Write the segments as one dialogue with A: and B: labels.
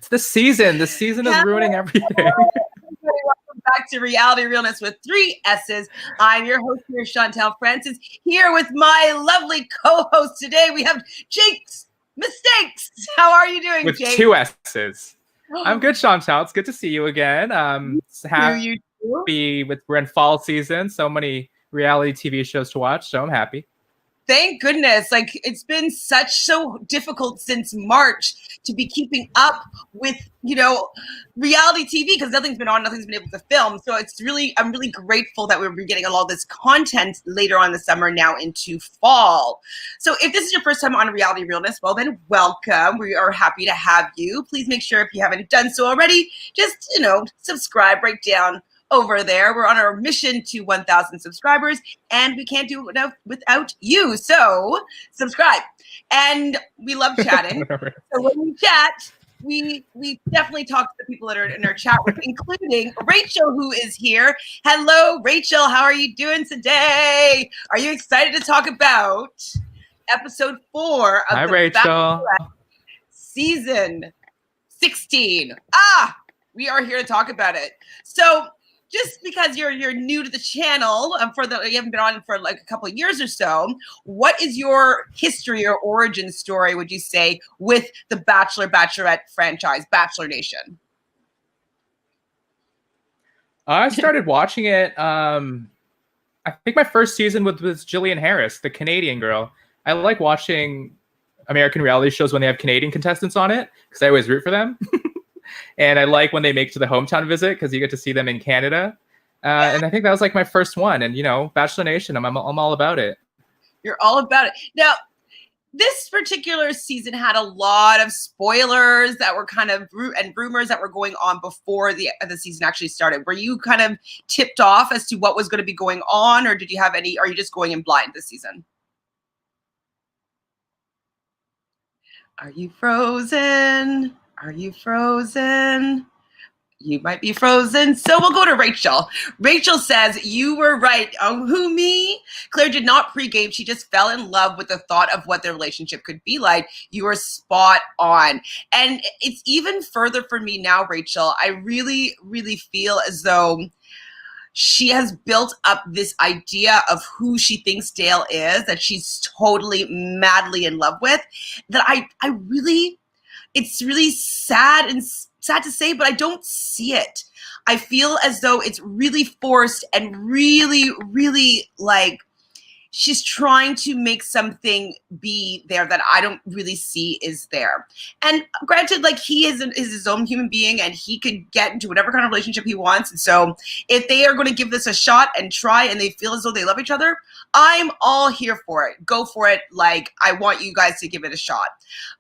A: It's the season. The season is ruining everything.
B: Welcome back to Reality Realness with 3 S's. I'm your host here, Chantele Francis, here with my lovely co-host today. We have Jake's Mistakes. How are you doing,
A: With
B: Jake?
A: 2 S's. I'm good, Chantele. It's good to see you again.
B: You
A: Happy we're in fall season. So many reality TV shows to watch, so I'm happy.
B: Thank goodness. Like, it's been so difficult since March to be keeping up with, reality TV because nothing's been on, nothing's been able to film. So I'm really grateful that we're getting a lot of this content later on in the summer now into fall. So if this is your first time on Reality Realness, well then welcome. We are happy to have you. Please make sure if you haven't done so already, just, subscribe right down over there. We're on our mission to 1,000 subscribers, and we can't do it without you. So subscribe. And we love chatting. So when we chat, we definitely talk to the people that are in our chat room, including Rachel, who is here. Hello, Rachel. How are you doing today? Are you excited to talk about episode 4 of
A: Hi,
B: the
A: Rachel.
B: Bachelorette season 16? We are here to talk about it. So just because you're new to the channel, you haven't been on for like a couple of years or so, what is your history or origin story, would you say, with the Bachelorette franchise, Bachelor Nation?
A: I started watching it. I think my first season was Jillian Harris, the Canadian girl. I like watching American reality shows when they have Canadian contestants on it because I always root for them. And I like when they make to the hometown visit because you get to see them in Canada. And I think that was like my first one. And, Bachelor Nation, I'm all about it. You're all about it.
B: Now, this particular season had a lot of spoilers that were and rumors that were going on before the season actually started. Were you kind of tipped off as to what was going to be going on, or are you just going in blind this season? Are you frozen? Are you frozen? You might be frozen. So we'll go to Rachel. Rachel says, you were right. Oh, who, me? Claire did not pregame. She just fell in love with the thought of what their relationship could be like. You were spot on. And it's even further for me now, Rachel. I really, really feel as though she has built up this idea of who she thinks Dale is, that she's totally madly in love with, that it's really sad to say, but I don't see it. I feel as though it's really forced and really, really like she's trying to make something be there that I don't really see is there. And granted, like, he is his own human being and he could get into whatever kind of relationship he wants. And so if they are going to give this a shot and try and they feel as though they love each other, I'm all here for it. Go for it. Like, I want you guys to give it a shot.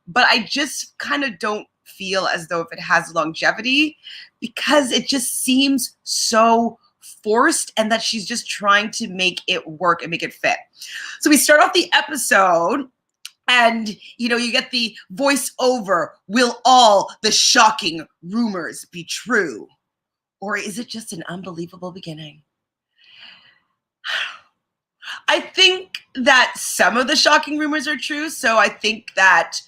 B: But I just kind of don't feel as though if it has longevity, because it just seems so forced and that she's just trying to make it work and make it fit. So we start off the episode and, you get the voiceover. Will all the shocking rumors be true? Or is it just an unbelievable beginning? I think that some of the shocking rumors are true. So I think that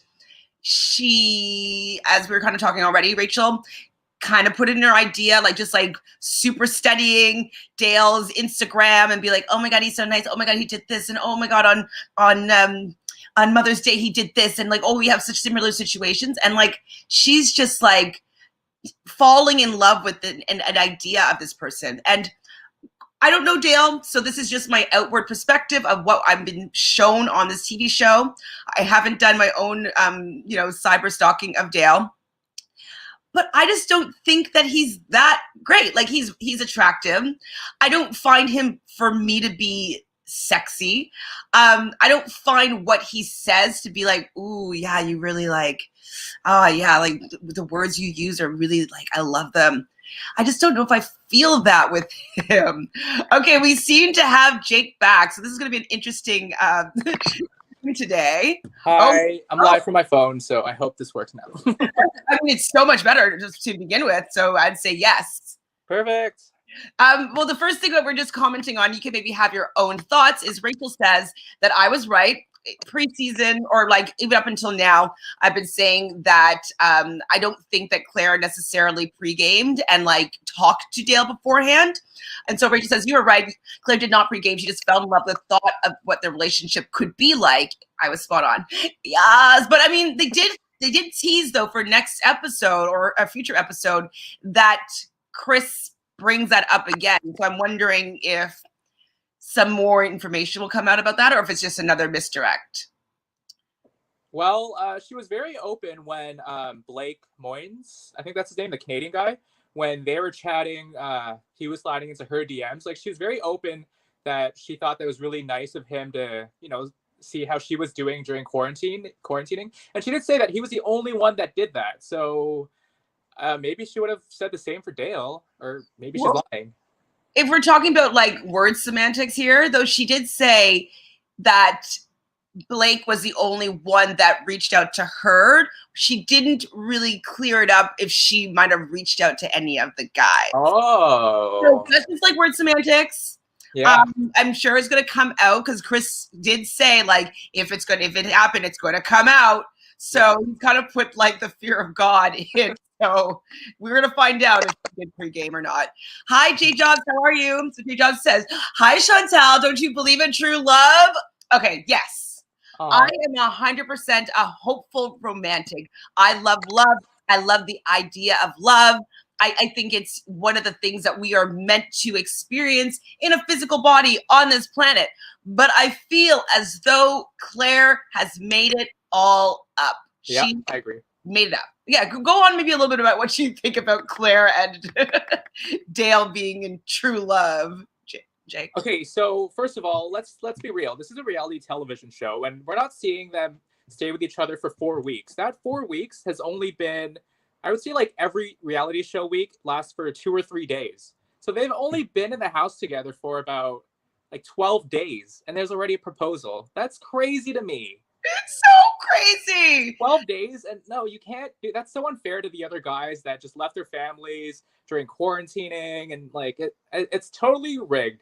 B: she, as we were kind of talking already, Rachel, kind of put in her idea, just super studying Dale's Instagram and be like, oh my God, he's so nice. Oh my God, he did this. And oh my God, on Mother's Day, he did this. And we have such similar situations. And she's just falling in love with an idea of this person. And I don't know Dale, so this is just my outward perspective of what I've been shown on this TV show. I haven't done my own, cyber stalking of Dale. But I just don't think that he's that great. He's attractive. I don't find him, for me, to be sexy. I don't find what he says to be like, ooh, yeah, you really the words you use are really I love them. I just don't know if I feel that with him. Okay, we seem to have Jake back. So this is going to be an interesting today.
C: Hi, I'm live from my phone, so I hope this works now.
B: I mean, it's so much better just to begin with, so I'd say yes.
C: Perfect.
B: Well, the first thing that we're just commenting on, you can maybe have your own thoughts, is Rachel says that I was right. preseason or like even up until now, I've been saying that I don't think that Clare necessarily pre-gamed and like talked to Dale beforehand. And so Rachel says, you were right. Clare did not pre-game. She just fell in love with the thought of what their relationship could be like. I was spot on. Yes. But I mean, they did tease though for next episode or a future episode that Chris brings that up again. So I'm wondering if some more information will come out about that or if it's just another misdirect.
C: Well, she was very open when Blake Moynes, I think that's his name, the Canadian guy, when they were chatting, he was sliding into her DMs. Like, she was very open that she thought that was really nice of him to, you know, see how she was doing during quarantining. And she did say that he was the only one that did that. So maybe she would have said the same for Dale, or maybe she's lying.
B: If we're talking about like word semantics here, though, she did say that Blake was the only one that reached out to her. She didn't really clear it up if she might have reached out to any of the guys.
C: Oh.
B: So that's just like word semantics.
C: Yeah.
B: I'm sure it's going to come out because Chris did say like, if it happened, it's going to come out. So he kind of put like the fear of God in. So we're going to find out if he did pregame or not. Hi, J Jobs. How are you? So J Jobs says, hi, Chantele. Don't you believe in true love? Okay. Yes. I am 100% a hopeful romantic. I love love. I love the idea of love. I think it's one of the things that we are meant to experience in a physical body on this planet. But I feel as though Clare has made it all up.
C: Yeah, I agree.
B: Made it up. Yeah, go on maybe a little bit about what you think about Clare and Dale being in true love. Jake.
C: Okay, so first of all, let's be real. This is a reality television show, and we're not seeing them stay with each other for 4 weeks. That 4 weeks has only been, I would say, like every reality show week lasts for 2 or 3 days. So they've only been in the house together for about like 12 days, and there's already a proposal. That's crazy to me.
B: It's so crazy.
C: 12 days, and no, you can't do that's so unfair to the other guys that just left their families during quarantining, and like it's totally rigged.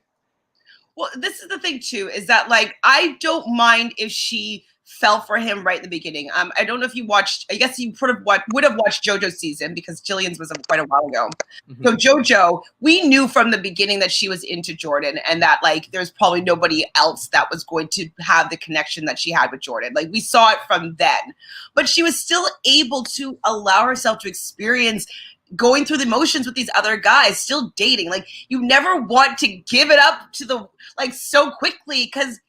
B: Well, this is the thing too, is that like I don't mind if she fell for him right in the beginning. I don't know if you watched. I guess you would have watched JoJo's season because Jillian's was quite a while ago. Mm-hmm. So JoJo, we knew from the beginning that she was into Jordan, and that like there's probably nobody else that was going to have the connection that she had with Jordan. Like we saw it from then, but she was still able to allow herself to experience going through the motions with these other guys, still dating. Like you never want to give it up to the like so quickly because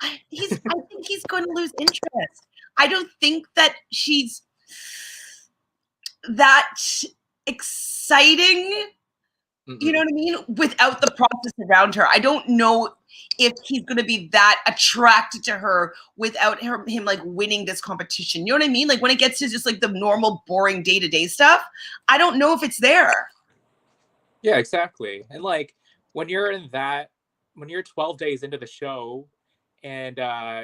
B: I think he's going to lose interest. I don't think that she's that exciting. Mm-mm. You know what I mean? Without the process around her. I don't know if he's going to be that attracted to her without him like winning this competition. You know what I mean? Like when it gets to just like the normal, boring day-to-day stuff, I don't know if it's there.
C: Yeah, exactly. And like when you're 12 days into the show and,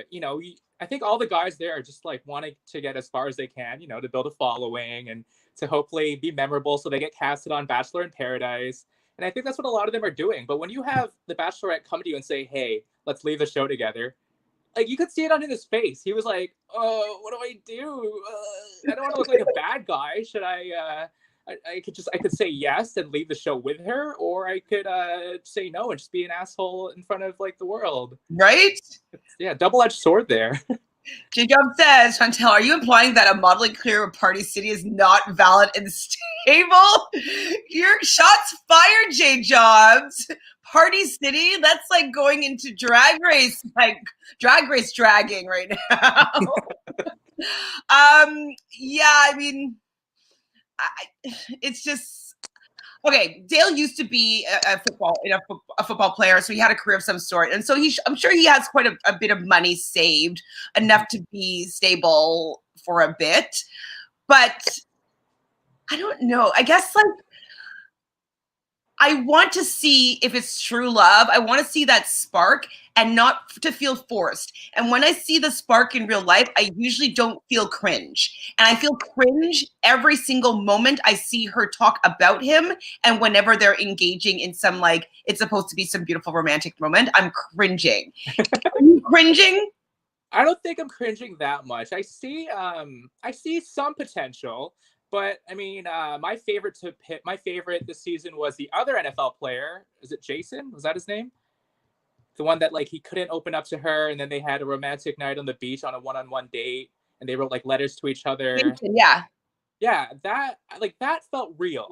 C: you know, I think all the guys there are just like wanting to get as far as they can, you know, to build a following and to hopefully be memorable so they get casted on Bachelor in Paradise. And I think that's what a lot of them are doing. But when you have the Bachelorette come to you and say, hey, let's leave the show together, like you could see it on his face. He was like, oh, what do I do? I don't want to look like a bad guy. Should I could say yes and leave the show with her, or I could say no and just be an asshole in front of like the world.
B: Right?
C: Yeah, double-edged sword there.
B: Jacob says, Chantele, are you implying that a modeling career with Party City is not valid and stable? Your shots fired, J Jobs. Party City, that's like going into drag race dragging right now. Yeah, I mean, it's just okay. Dale used to be a football player, so he had a career of some sort, and so I'm sure he has quite a bit of money saved, enough to be stable for a bit. But I don't know. I guess like I want to see if it's true love. I want to see that spark and not to feel forced. And when I see the spark in real life, I usually don't feel cringe. And I feel cringe every single moment I see her talk about him. And whenever they're engaging in some, like, it's supposed to be some beautiful romantic moment, I'm cringing. Are you cringing?
C: I don't think I'm cringing that much. I see some potential, but I mean, my favorite this season was the other NFL player. Is it Jason? Was that his name? The one that like he couldn't open up to her, and then they had a romantic night on the beach on a one-on-one date, and they wrote like letters to each other.
B: Yeah.
C: Yeah, that felt real.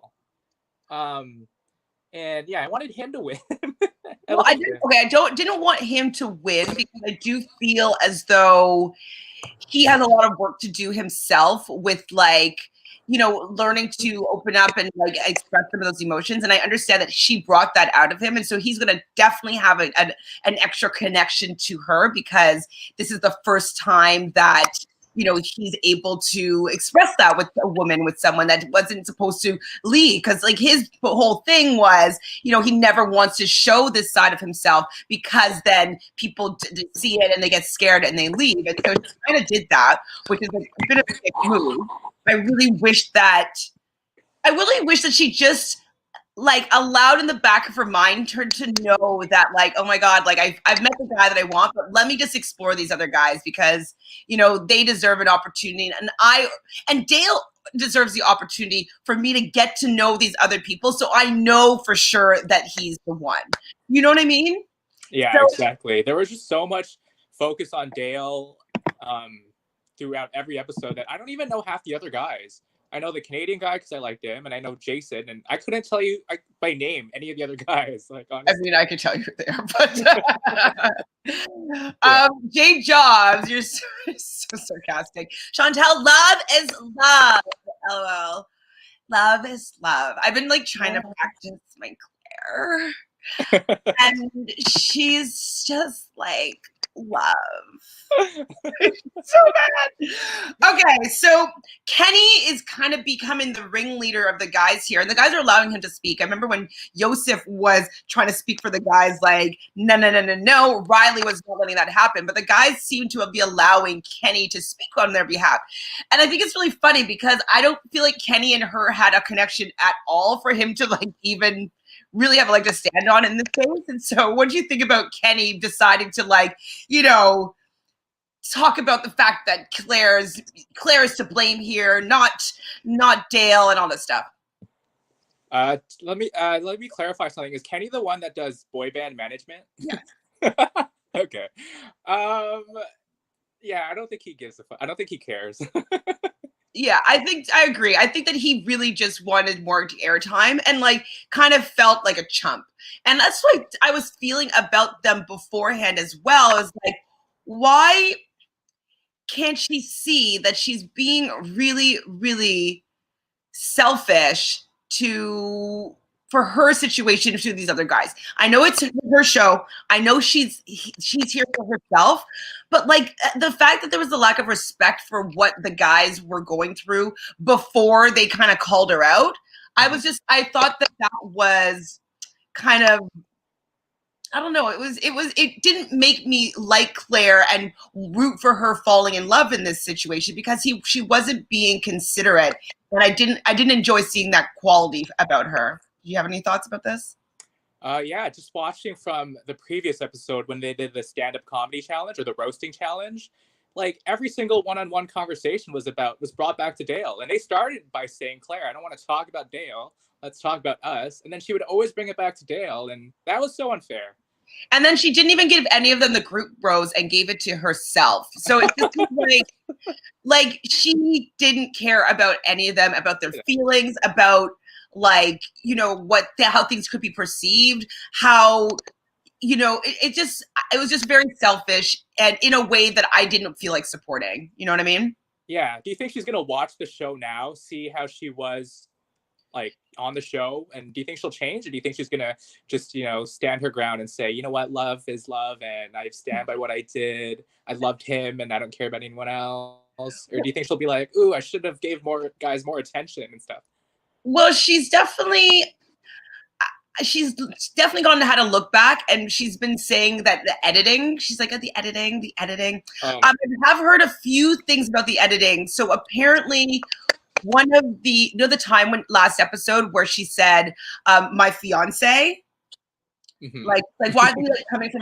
C: And yeah, I wanted him to win.
B: Well, I didn't want him to win because I do feel as though he has a lot of work to do himself with like, you know, learning to open up and like express some of those emotions. And I understand that she brought that out of him. And so he's going to definitely have an extra connection to her because this is the first time that, you know, he's able to express that with a woman, with someone that wasn't supposed to lead. Because like his whole thing was, you know, he never wants to show this side of himself because then people see it and they get scared and they leave. And so he kind of did that, which is like a bit of a big move. I really wish that she just like allowed in the back of her mind her to know that like, oh my God, like I've met the guy that I want, but let me just explore these other guys because, you know, they deserve an opportunity. And Dale deserves the opportunity for me to get to know these other people. So I know for sure that he's the one. You know what I mean?
C: Yeah,
B: So,
C: exactly. There was just so much focus on Dale throughout every episode that I don't even know half the other guys. I know the Canadian guy because I liked him, and I know Jason, and I couldn't tell you by name any of the other guys. Like, honestly.
B: I mean, I could tell you there, but Jay Jobs, you're so sarcastic. Chantele, love is love. LOL. Love is love. I've been like trying to practice my Claire, and she's just like love. So bad. Okay, so Kenny is kind of becoming the ringleader of the guys here, and the guys are allowing him to speak. I remember when Yosef was trying to speak for the guys, like, no. Riley was not letting that happen, but the guys seem to be allowing Kenny to speak on their behalf. And I think it's really funny because I don't feel like Kenny and her had a connection at all for him to like even really have a leg to stand on in this case. And so what do you think about Kenny deciding to like, you know, talk about the fact that Claire is to blame here, not Dale and all this stuff?
C: Let me clarify something. Is Kenny the one that does boy band management?
B: Yes.
C: Okay. Yeah, I don't think he gives a fuck. I don't think he cares.
B: Yeah, I agree. I think that he really just wanted more airtime and like kind of felt like a chump. And that's what I was feeling about them beforehand as well. Is like, why can't she see that she's being really, really selfish for her situation to these other guys? I know it's her show. I know she's here for herself, but like the fact that there was a lack of respect for what the guys were going through before they kind of called her out, I thought that was kind of, I don't know. It didn't make me like Claire and root for her falling in love in this situation because she wasn't being considerate, and I didn't enjoy seeing that quality about her. Do you have any thoughts about this?
C: Yeah, just watching from the previous episode when they did the stand-up comedy challenge or the roasting challenge, like every single one-on-one conversation was brought back to Dale, and they started by saying, "Claire, I don't want to talk about Dale. Let's talk about us." And then she would always bring it back to Dale, and that was so unfair.
B: And then she didn't even give any of them the group rose and gave it to herself. So it's just like she didn't care about any of them, about their feelings, about like, you know, how things could be perceived, how, you know, it was just very selfish and in a way that I didn't feel like supporting. You know what I mean?
C: Yeah. Do you think she's gonna watch the show now, see how she was like on the show, and do you think she'll change, or do you think she's gonna just, you know, stand her ground and say, you know what, love is love, and I stand by what I did. I loved him, and I don't care about anyone else? Or do you think she'll be like, ooh, I should have gave more guys more attention and stuff?
B: Well, she's definitely gotten how to look back, and she's been saying that the editing, she's like, the editing. I have heard a few things about the editing. So apparently one of the, you know, the time when last episode where she said, my fiance,
C: Mhm.
B: Like why are you like coming for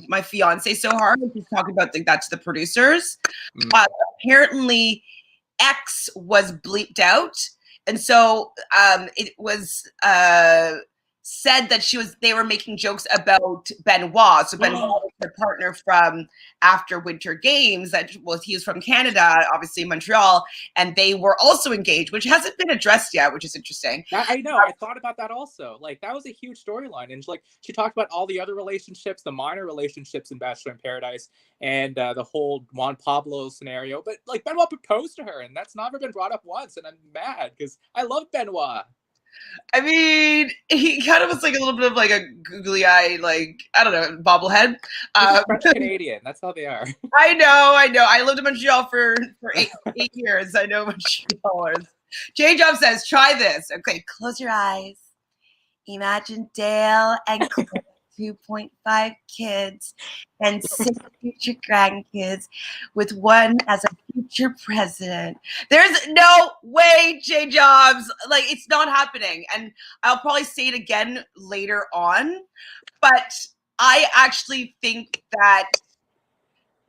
B: my fiance so hard? Like, he's talking about that to the producers.
C: Mm.
B: Apparently, X was bleeped out, and so it was said that they were making jokes about Benoit. So Benoit was their partner from after Winter Games. He was from Canada, obviously Montreal, and they were also engaged, which hasn't been addressed yet, which is interesting.
C: I know. I thought about that also. Like that was a huge storyline, and like she talked about all the other relationships, the minor relationships in Bachelor in Paradise, and the whole Juan Pablo scenario. But like Benoit proposed to her, and that's never been brought up once, and I'm mad because I love Benoit.
B: I mean, he kind of was like a little bit of like a googly eye, like, I don't know, bobblehead.
C: He's French Canadian. That's how they are.
B: I know. I lived in Montreal for 8 years. I know Montrealers. J Job says, try this. Okay, close your eyes. Imagine Dale and Claire, 2.5 kids and 6 future grandkids with one as a future president. There's no way, J Jobs. Like, it's not happening. And I'll probably say it again later on. But I actually think that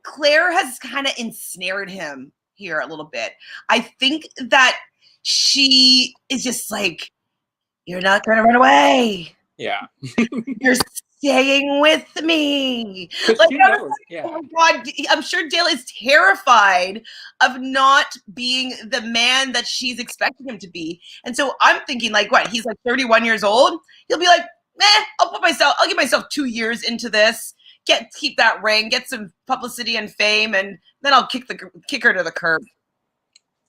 B: Claire has kind of ensnared him here a little bit. I think that she is just like, you're not going to run away.
C: Yeah.
B: You're staying with me.
C: Like, she knows. Yeah.
B: Oh my God. I'm sure Dale is terrified of not being the man that she's expecting him to be. And so I'm thinking, like, what? He's like 31 years old. He'll be like, I'll give myself 2 years into this. Keep that ring, get some publicity and fame, and then I'll kick her to the curb.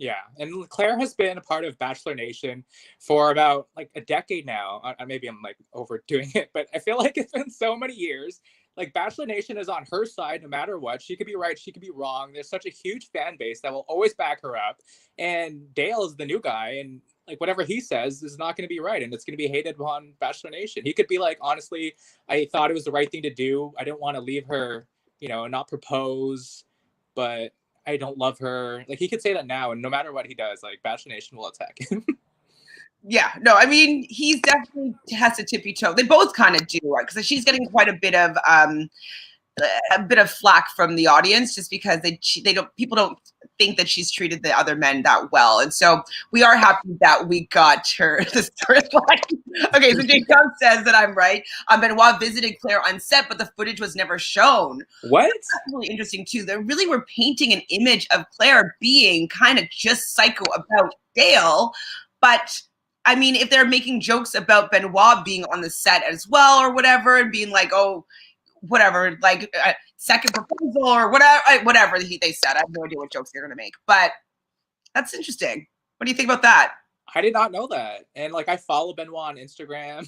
C: Yeah, and Claire has been a part of Bachelor Nation for about like a decade now. Maybe I'm like overdoing it, but I feel like it's been so many years. Like Bachelor Nation is on her side no matter what. She could be right, she could be wrong. There's such a huge fan base that will always back her up. And Dale is the new guy, and like whatever he says is not going to be right, and it's going to be hated on Bachelor Nation. He could be like, honestly, I thought it was the right thing to do. I didn't want to leave her, not propose, but I don't love her. Like he could say that now, and no matter what he does, like Bachelor Nation will attack him.
B: Yeah, no, I mean he's definitely has to tippy toe. They both kind of do, because she's getting quite a bit of flack from the audience just because people don't think that she's treated the other men that well, and so we are happy that we got her the storyline. Okay, so Jake Young says that I'm right. Benoit visited Claire on set, but the footage was never shown.
C: What?
B: That's really interesting too. They really were painting an image of Claire being kind of just psycho about Dale, but I mean, if they're making jokes about Benoit being on the set as well or whatever, and being like, oh, whatever, like second proposal or whatever they said. I have no idea what jokes they're going to make, but that's interesting. What do you think about that?
C: I did not know that. And like, I follow Benoit on Instagram.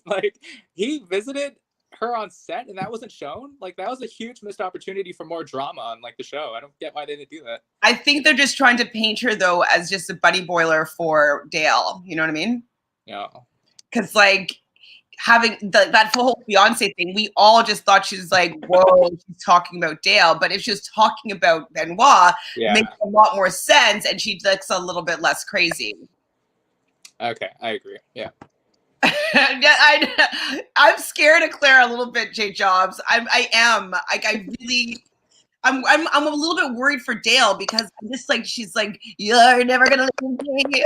C: Like he visited her on set and that wasn't shown. Like that was a huge missed opportunity for more drama on like the show. I don't get why they didn't do that.
B: I think they're just trying to paint her though as just a buddy boiler for Dale. You know what I mean?
C: Yeah.
B: Because like having that whole fiance thing, we all just thought she was like, whoa, she's talking about Dale. But if she was talking about Benoit, it makes a lot more sense, and she looks a little bit less crazy.
C: Okay, I agree. Yeah.
B: Yeah, I'm scared of Claire a little bit, J Jobs. I am. Like I really. I'm a little bit worried for Dale because I'm just like she's like, you're never gonna leave me.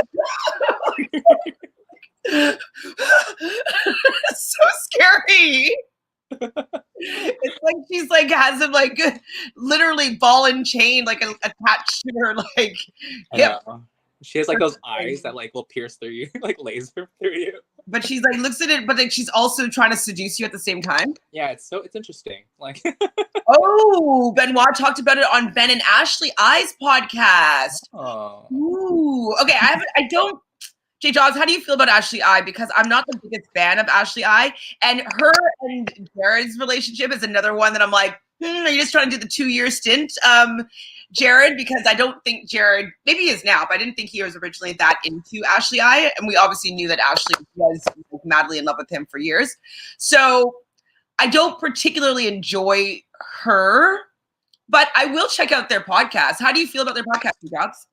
B: It's so scary. It's like she's like has him like literally ball and chain like attached to her like hip.
C: She has like those eyes that like will pierce through you, like laser through you.
B: But she's like looks at it, but like she's also trying to seduce you at the same time.
C: Yeah, it's interesting. Like
B: oh, Benoit talked about it on Ben and Ashley I's podcast.
C: Oh.
B: Ooh. Okay, I don't J Jobs, how do you feel about Ashley I? Because I'm not the biggest fan of Ashley I. And her and Jared's relationship is another one that I'm like, are you just trying to do the 2-year stint, Jared? Because I don't think Jared, maybe he is now, but I didn't think he was originally that into Ashley I. And we obviously knew that Ashley was madly in love with him for years. So I don't particularly enjoy her, but I will check out their podcast. How do you feel about their podcast, J Jobs?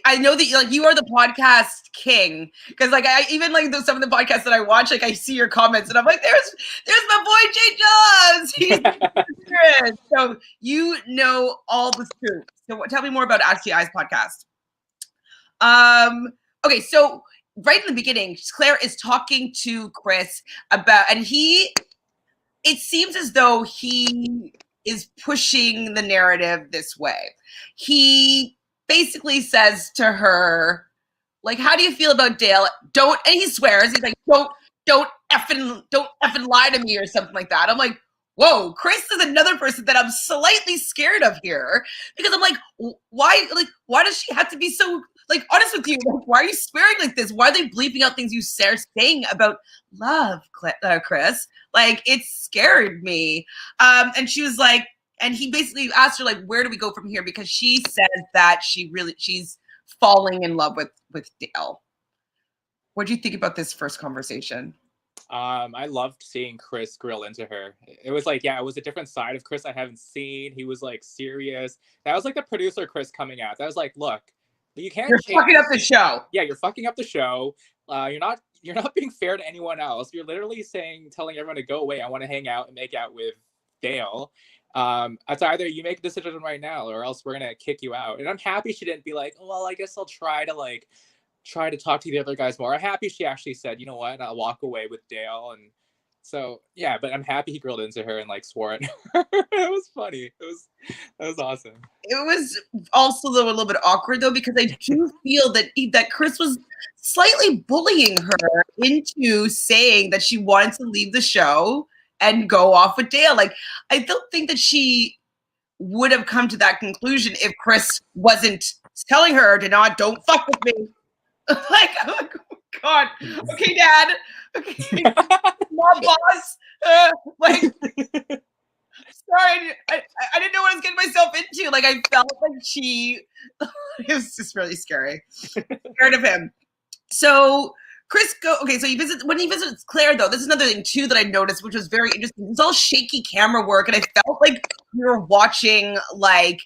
B: I know that you are the podcast king, because like I even like some of the podcasts that I watch, like I see your comments and I'm like, there's my boy Jay Jobs. He's good. So you know all the truth. So tell me more about Ashley I's podcast. Okay, so right in the beginning, Claire is talking to Chris about, and it seems as though he is pushing the narrative this way. He basically says to her, like, how do you feel about Dale? And he swears, he's like, don't effing lie to me or something like that. I'm like, whoa, Chris is another person that I'm slightly scared of here, because I'm like, why does she have to be so, like, honest with you? Like, why are you swearing like this? Why are they bleeping out things you are saying about love, Chris? Like, it scared me. And she was like, and he basically asked her, like, where do we go from here? Because she says that she's falling in love with Dale. What do you think about this first conversation?
C: I loved seeing Chris grill into her. It was like, yeah, it was a different side of Chris I haven't seen. He was like serious. That was like the producer Chris coming out. That was like, look, you can't.
B: You're fucking up the show.
C: Yeah, you're fucking up the show. You're not being fair to anyone else. You're literally telling everyone to go away. I want to hang out and make out with Dale. It's either you make a decision right now or else we're gonna kick you out. And I'm happy she didn't be like, well, I guess I'll try to talk to the other guys more. I'm happy she actually said, you know what, I'll walk away with Dale. And so yeah, but I'm happy he grilled into her and like swore at her. It was funny. That was awesome.
B: It was also a little bit awkward though, because I do feel that Chris was slightly bullying her into saying that she wanted to leave the show and go off with Dale. Like, I don't think that she would have come to that conclusion if Chris wasn't telling her don't fuck with me. Like, oh God. Okay, Dad. Okay. Mom, boss. Like, sorry, I didn't know what I was getting myself into. Like, I felt like it was just really scary. Scared of him. So Chris when he visits Claire, though, this is another thing too that I noticed, which was very interesting. It was all shaky camera work, and I felt like we were watching like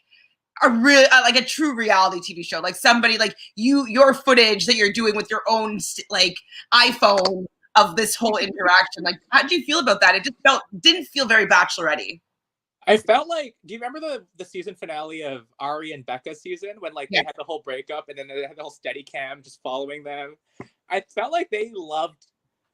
B: a true reality TV show, like somebody like your footage that you're doing with your own like iPhone of this whole interaction. Like, how did you feel about that? It just didn't feel very Bachelorette-y.
C: I felt like, do you remember the season finale of Ari and Becca's season when like they had the whole breakup and then they had the whole steady cam just following them? I felt like they loved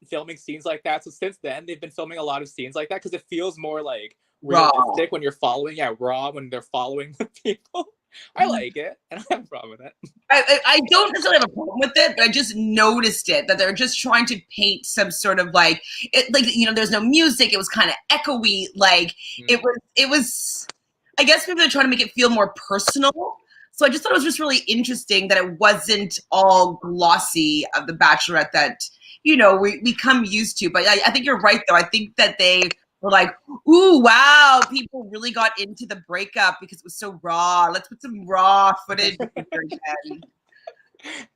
C: filming scenes like that. So since then they've been filming a lot of scenes like that because it feels more like realistic when you're following, raw when they're following the people. I like it. I don't have a problem with it.
B: I don't necessarily have a problem with it, but I just noticed it that they're just trying to paint some sort of like there's no music. It was kind of echoey. Like it was. I guess maybe they're trying to make it feel more personal. So I just thought it was just really interesting that it wasn't all glossy of the Bachelorette that we come used to. But I think you're right though. I think that they were like, ooh, wow, people really got into the breakup because it was so raw. Let's put some raw footage in here again.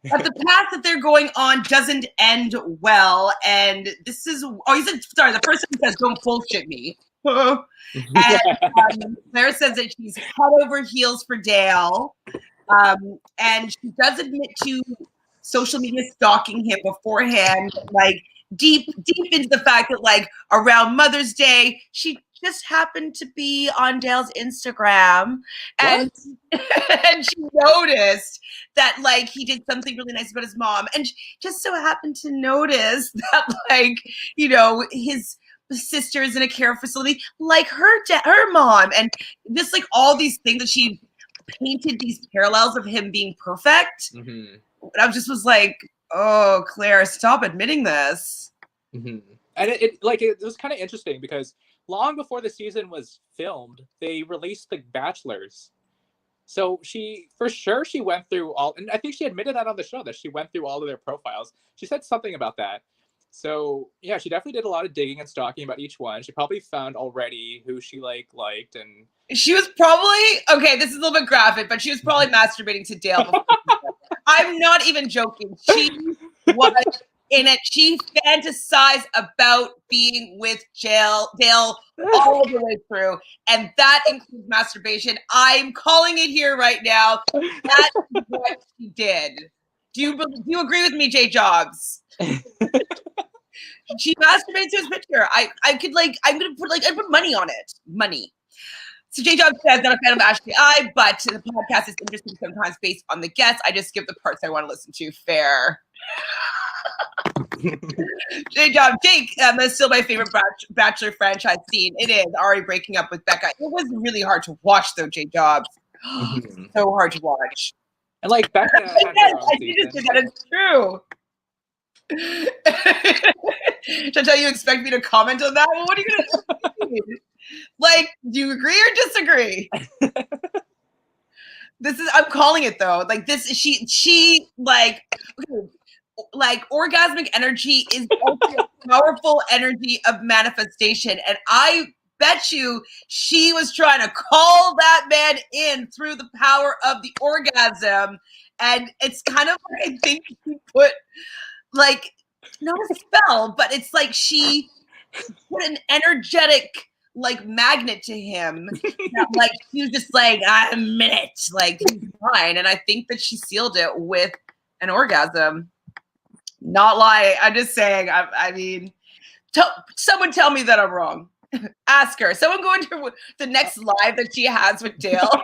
B: But the path that they're going on doesn't end well. And this is, the person says, don't bullshit me. And Claire says that she's head over heels for Dale. And she does admit to social media stalking him beforehand, like, deep into the fact that like around Mother's Day she just happened to be on Dale's Instagram and she noticed that like he did something really nice about his mom, and just so happened to notice that like his sister is in a care facility like her mom, and just like all these things that she painted these parallels of him being perfect. And I was like, oh, Claire, stop admitting this.
C: And it was kind of interesting because long before the season was filmed, they released The Bachelors. So she went through all, and I think she admitted that on the show that she went through all of their profiles. She said something about that. So yeah, she definitely did a lot of digging and stalking about each one. She probably found already who she liked, and
B: she was probably, okay, this is a little bit graphic, but she was probably masturbating to Dale before. I'm not even joking. She was in it. She fantasized about being with Dale all the way through, and that includes masturbation. I'm calling it here right now. That's what she did. Do you agree with me, Jay Jobs? She masturbates to his picture. I put money on it. Money. So Jay Jobs says, not a fan of Ashley I, but the podcast is interesting sometimes based on the guests. I just skip the parts I want to listen to. Fair. Jay Jobs, Jake, that's still my favorite Bachelor franchise scene. It is Ari breaking up with Becca. It was really hard to watch, though, Jay Jobs. So hard to watch.
C: And like Becca had her own season.
B: That is true. Chantele, you expect me to comment on that? Well, what are you going to do? Like, do you agree or disagree? I'm calling it though. Like this, she like orgasmic energy is also a powerful energy of manifestation. And I bet you she was trying to call that man in through the power of the orgasm. And it's kind of like, I think she put like, not a spell, but it's like she put an energetic like magnet to him. Like he was just like, I'm a minute, like he's fine. And I think that she sealed it with an orgasm. Not lying. I'm just saying. I mean, someone tell me that I'm wrong. Ask her. Someone go into the next live that she has with Dale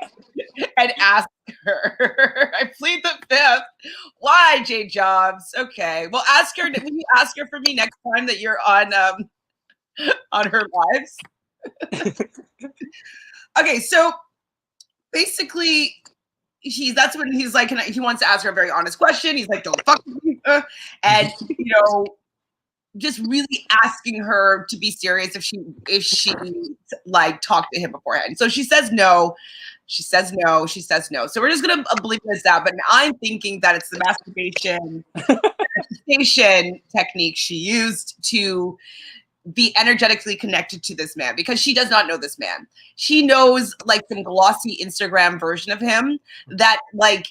B: and ask her. I plead the fifth. Why, Jay Jobs? Okay. Well, ask her. Will you ask her for me next time that you're on her lives? Okay, so basically that's when he's like, he wants to ask her a very honest question. He's like, don't fuck with me. And just really asking her to be serious if she like talked to him beforehand. So she says no. She says no. She says no. So we're just gonna believe this out. But I'm thinking that it's the masturbation technique she used to be energetically connected to this man, because she does not know this man. She knows like some glossy Instagram version of him that like,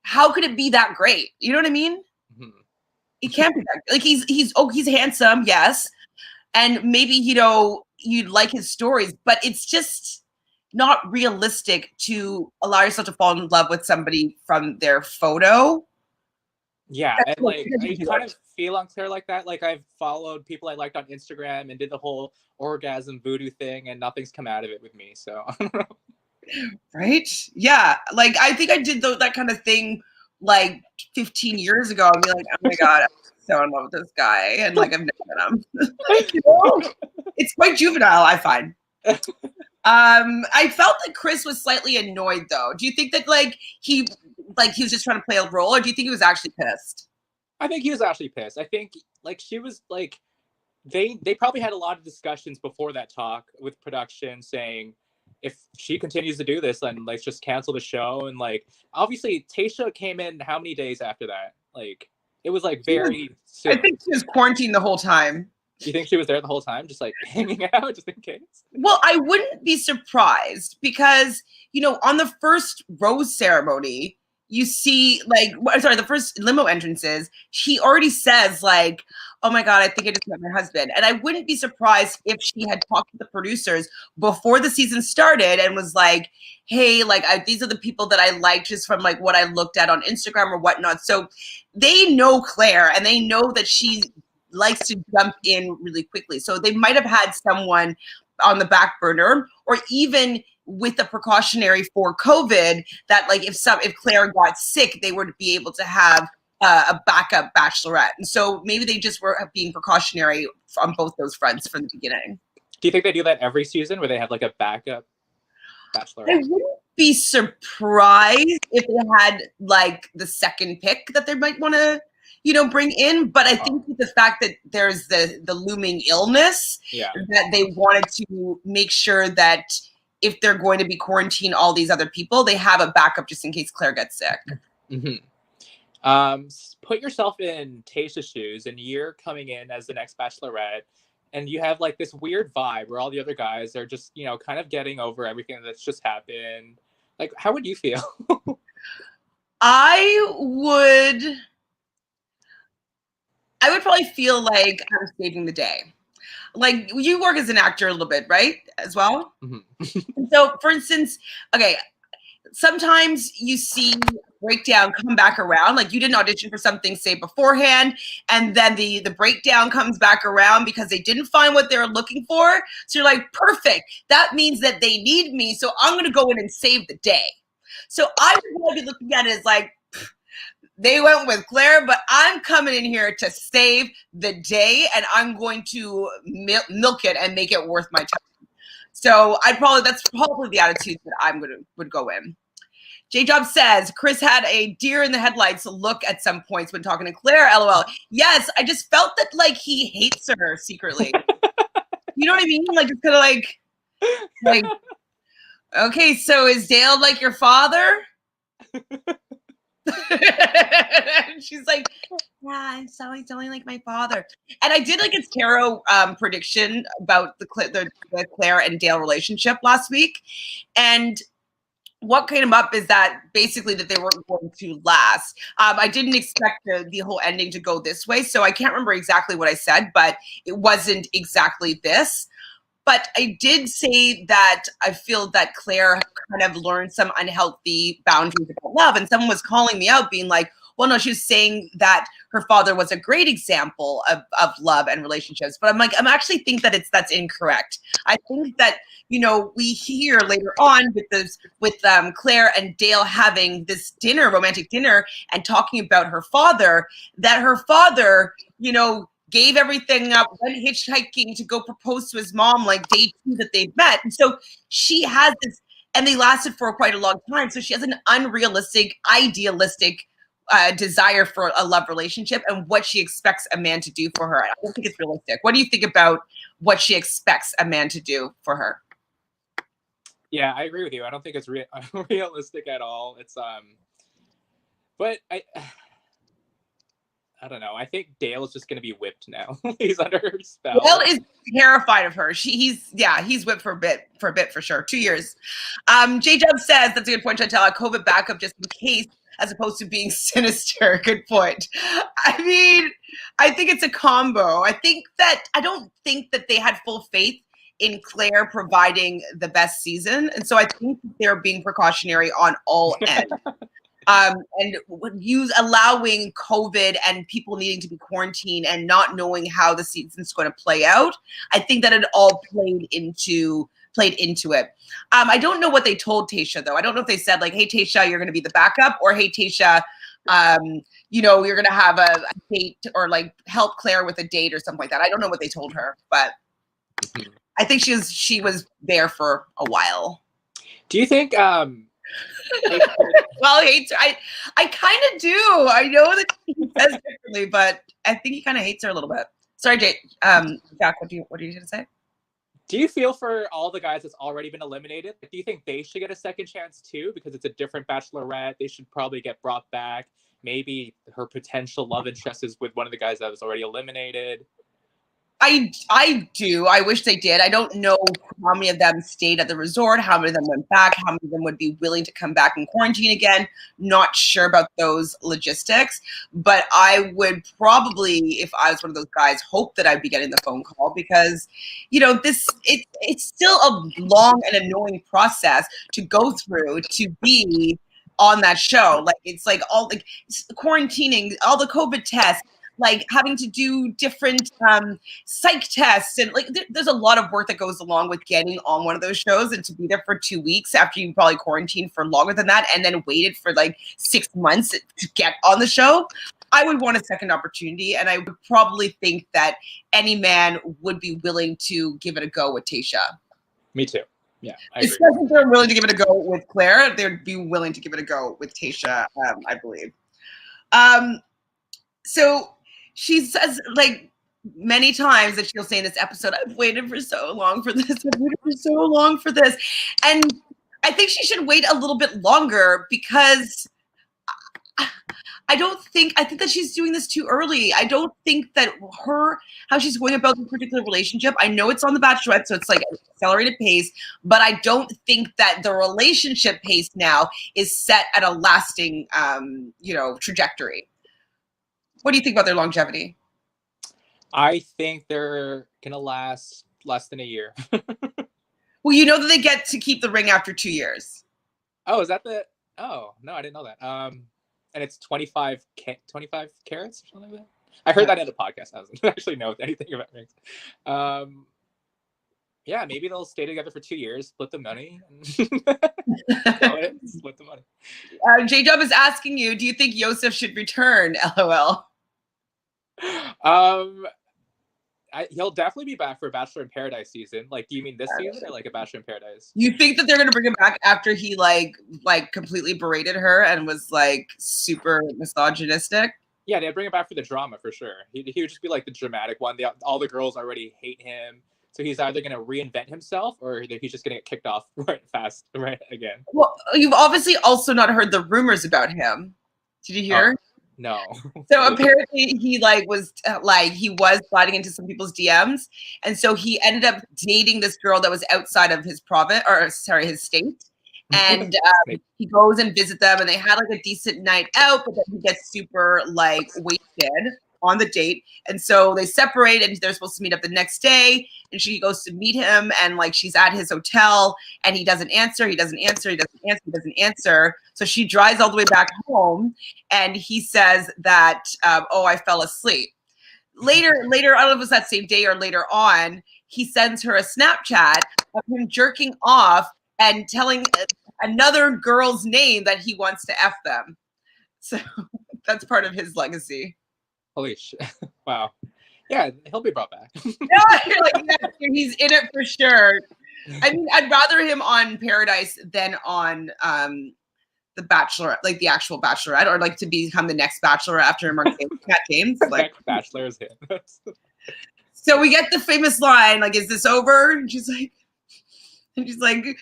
B: how could it be that great? You know what I mean? Mm-hmm. It can't be that like he's handsome, yes. And maybe, you'd like his stories, but it's just not realistic to allow yourself to fall in love with somebody from their photo.
C: Yeah, and like I kind of feel on Claire like that. Like I've followed people I liked on Instagram and did the whole orgasm voodoo thing, and nothing's come out of it with me. So I don't know.
B: Right? Yeah. Like I think I did that kind of thing like 15 years ago and be like, oh my God, I'm so in love with this guy. And like I've never met him. It's quite juvenile, I find. I felt that Chris was slightly annoyed though. Do you think that he was just trying to play a role, or do you think he was actually pissed?
C: I think he was actually pissed. I think like she was like, they probably had a lot of discussions before that talk with production saying, if she continues to do this, then let's just cancel the show. And like, obviously Tayshia came in how many days after that? Like it was like very soon.
B: I think she was quarantined the whole time.
C: You think she was there the whole time, just like hanging out, just in case?
B: Well, I wouldn't be surprised because, on the first rose ceremony, you see the first limo entrances, he already says like, oh my God, I think I just met my husband. And I wouldn't be surprised if she had talked to the producers before the season started and was like, hey, these are the people that I like just from like what I looked at on Instagram or whatnot. So they know Claire and they know that she likes to jump in really quickly. So they might have had someone on the back burner, or even with the precautionary for COVID that like if Claire got sick, they would be able to have a backup Bachelorette. And so maybe they just were being precautionary on both those fronts from the beginning.
C: Do you think they do that every season where they have like a backup Bachelorette?
B: I wouldn't be surprised if they had like the second pick that they might want to bring in, but I think with the fact that there's the looming illness, that they wanted to make sure that if they're going to be quarantined all these other people, they have a backup just in case Claire gets sick.
C: Mm-hmm. Put yourself in Tayshia's shoes, and you're coming in as the next Bachelorette, and you have like this weird vibe where all the other guys are just, kind of getting over everything that's just happened. Like, how would you feel?
B: I would I would probably feel like I'm saving the day. Like, you work as an actor a little bit, right? As well.
C: Mm-hmm.
B: So, for instance, okay, sometimes you see breakdown come back around. Like, you didn't audition for something, say, beforehand, and then the breakdown comes back around because they didn't find what they were looking for. So you're like, perfect. That means that they need me. So I'm going to go in and save the day. So I would be looking at it as like, they went with Clare, but I'm coming in here to save the day, and I'm going to milk it and make it worth my time. So that's probably the attitude that would go in. J Job says Chris had a deer in the headlights look at some points when talking to Clare. LOL. Yes, I just felt that like he hates her secretly. You know what I mean? Like, it's kind of like, okay, so is Dale like your father? She's like, yeah, he's only like my father. And I did like a tarot prediction about the Clare and Dale relationship last week, and what came up is that basically that they weren't going to last. I didn't expect the whole ending to go this way, so I can't remember exactly what I said, but it wasn't exactly this. But I did say that I feel that Clare kind of learned some unhealthy boundaries about love. And someone was calling me out being like, well, no, she was saying that her father was a great example of love and relationships. But I'm like, I actually think that that's incorrect. I think that, we hear later on with Clare and Dale having this romantic dinner, and talking about her father, that her father, gave everything up, went hitchhiking to go propose to his mom like day 2 that they've met. And so she has this, and they lasted for quite a long time. So she has an unrealistic, idealistic desire for a love relationship and what she expects a man to do for her. I don't think it's realistic. What do you think about what she expects a man to do for her?
C: Yeah, I agree with you. I don't think it's realistic at all. It's but I don't know. I think Dale is just going to be whipped now. He's under her spell.
B: Dale is terrified of her. He's whipped for a bit for sure. 2 years. J Dub says that's a good point, Chantele. COVID backup just in case, as opposed to being sinister. Good point. I mean, I think it's a combo. I don't think that they had full faith in Clare providing the best season, and so I think they're being precautionary on all ends. And allowing COVID and people needing to be quarantined and not knowing how the season's going to play out, I think that it all played into it. I don't know what they told Tayshia, though. I don't know if they said like, "Hey, Tayshia, you're going to be the backup," or "Hey, Tayshia, you're going to have a date," or like help Clare with a date or something like that. I don't know what they told her, but I think she was there for a while.
C: Do you think?
B: Well, I kind of do. I know that he says differently, but I think he kind of hates her a little bit. Sorry, Jake. Jack, what are you going to say?
C: Do you feel for all the guys that's already been eliminated? Do you think they should get a second chance too? Because it's a different Bachelorette. They should probably get brought back. Maybe her potential love interest is with one of the guys that was already eliminated.
B: I do. I wish they did. I don't know how many of them stayed at the resort, how many of them went back, how many of them would be willing to come back and quarantine again. Not sure about those logistics, but I would probably, if I was one of those guys, hope that I'd be getting the phone call because, it's still a long and annoying process to go through to be on that show. Like, it's like all like quarantining, all the COVID tests, like having to do different psych tests, and like there's a lot of work that goes along with getting on one of those shows, and to be there for 2 weeks after you probably quarantined for longer than that and then waited for like 6 months to get on the show. I would want a second opportunity, and I would probably think that any man would be willing to give it a go with Tayshia.
C: Me too. Yeah, I agree.
B: Especially if they're willing to give it a go with Clare, they'd be willing to give it a go with Tayshia, I believe. So she says, like, many times that she'll say in this episode, I've waited for so long for this. I've waited for so long for this. And I think she should wait a little bit longer because I think that she's doing this too early. I don't think that how she's going about the particular relationship, I know it's on The Bachelorette, so it's like an accelerated pace, but I don't think that the relationship pace now is set at a lasting, trajectory. What do you think about their longevity?
C: I think they're gonna last less than a year.
B: Well, you know that they get to keep the ring after 2 years.
C: Oh, is that the? Oh no, I didn't know that. And it's 25 carats or something like that. I heard that in a podcast. I don't actually know anything about rings. Yeah, maybe they'll stay together for 2 years, split the money, split the money.
B: J-Dub is asking you, do you think Yosef should return? LOL.
C: He'll definitely be back for Bachelor in Paradise season. Like, do you mean this season or like a Bachelor in Paradise?
B: You think that they're gonna bring him back after he like completely berated her and was like super misogynistic?
C: Yeah, they'd bring him back for the drama for sure. He would just be like the dramatic one. All the girls already hate him. So he's either going to reinvent himself or he's just going to get kicked off right again.
B: Well, you've obviously also not heard the rumors about him. Did you hear?
C: No.
B: So apparently he was sliding into some people's DMs. And so he ended up dating this girl that was outside of his his state. And he goes and visits them and they had like a decent night out, but then he gets super like wasted on the date. And so they separate and they're supposed to meet up the next day. And she goes to meet him and like she's at his hotel and he doesn't answer. So she drives all the way back home and he says that, I fell asleep. Later, I don't know if it was that same day or later on, he sends her a Snapchat of him jerking off and telling another girl's name that he wants to F them. So that's part of his legacy.
C: Holy shit. Wow. Yeah, he'll be brought back.
B: You're like, he's in it for sure. I mean, I'd rather him on Paradise than on the Bachelorette, like the actual Bachelorette, or like to become the next Bachelor after Mark James. Like
C: next Bachelor is him.
B: So we get the famous line, like, "Is this over?" And she's like,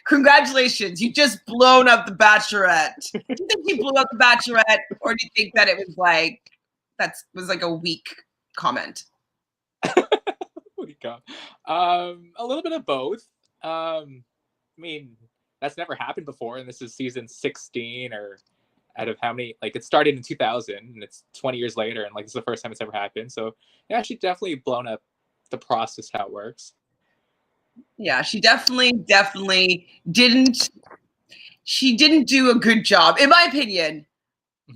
B: "Congratulations, you just blown up the Bachelorette." Do you think he blew up the Bachelorette, or do you think that it was like was like a weak comment?
C: A little bit of both. I mean, that's never happened before, and this is season 16 or out of how many? Like, it started in 2000, and it's 20 years later, and like it's the first time it's ever happened. So yeah, she definitely blown up the process, how it works.
B: Yeah, she definitely didn't. She didn't do a good job, in my opinion,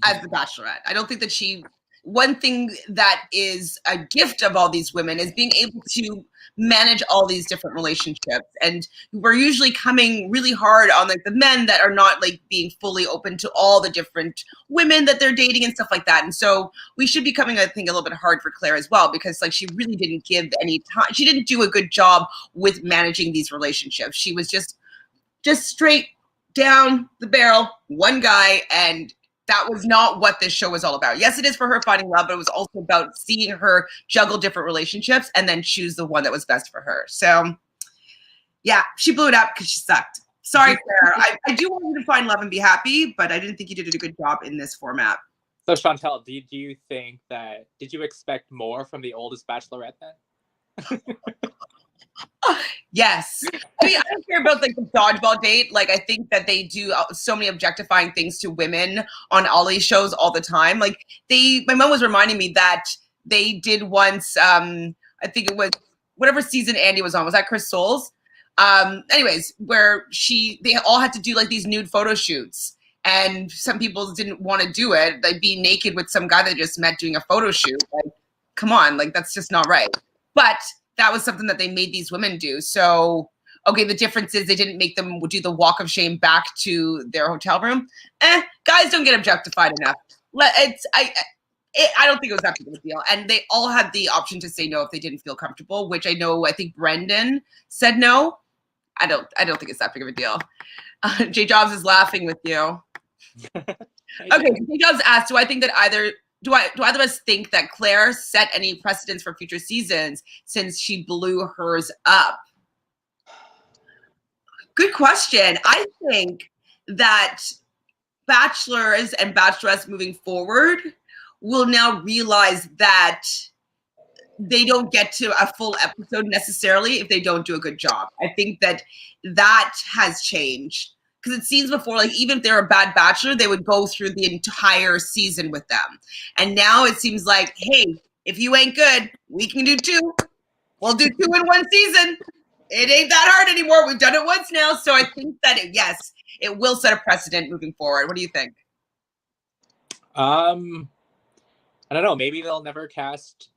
B: as the Bachelorette. I don't think that she. One thing that is a gift of all these women is being able to manage all these different relationships. And we're usually coming really hard on like the men that are not like being fully open to all the different women that they're dating and stuff like that. And so we should be coming, I think, a little bit hard for Clare as well, because like she really didn't give any time. She didn't do a good job with managing these relationships. She was just straight down the barrel, one guy, and that was not what this show was all about. Yes, it is for her finding love, but it was also about seeing her juggle different relationships and then choose the one that was best for her. So, yeah, she blew it up because she sucked. Sorry, Claire. I do want you to find love and be happy, but I didn't think you did a good job in this format.
C: So, Chantele, do you think did you expect more from the oldest Bachelorette then?
B: Yes. I mean, I don't care about like the dodgeball date. Like, I think that they do so many objectifying things to women on all these shows all the time. Like, my mom was reminding me that they did once, I think it was whatever season Andy was on. Was that Chris Soules? Anyways, where they all had to do like these nude photo shoots. And some people didn't want to do it. Like, be naked with some guy they just met doing a photo shoot. Like, come on, like, that's just not right. But that was something that they made these women do. So, okay, the difference is they didn't make them do the walk of shame back to their hotel room. Guys don't get objectified enough. I don't think it was that big of a deal. And they all had the option to say no if they didn't feel comfortable, which I think Brendan said no. I don't think it's that big of a deal. J Jobs is laughing with you. Okay, J Jobs asked, do I think that do either of us think that Clare set any precedents for future seasons since she blew hers up? Good question. I think that bachelors and bachelorettes moving forward will now realize that they don't get to a full episode necessarily if they don't do a good job. I think that has changed. Because it seems before, like, even if they're a bad bachelor, they would go through the entire season with them. And now it seems like, hey, If you ain't good, we can do 2. We'll do 2 in one season. It ain't that hard anymore. We've done it once now. So I think that, yes, it will set a precedent moving forward. What do you think?
C: I don't know. Maybe they'll never cast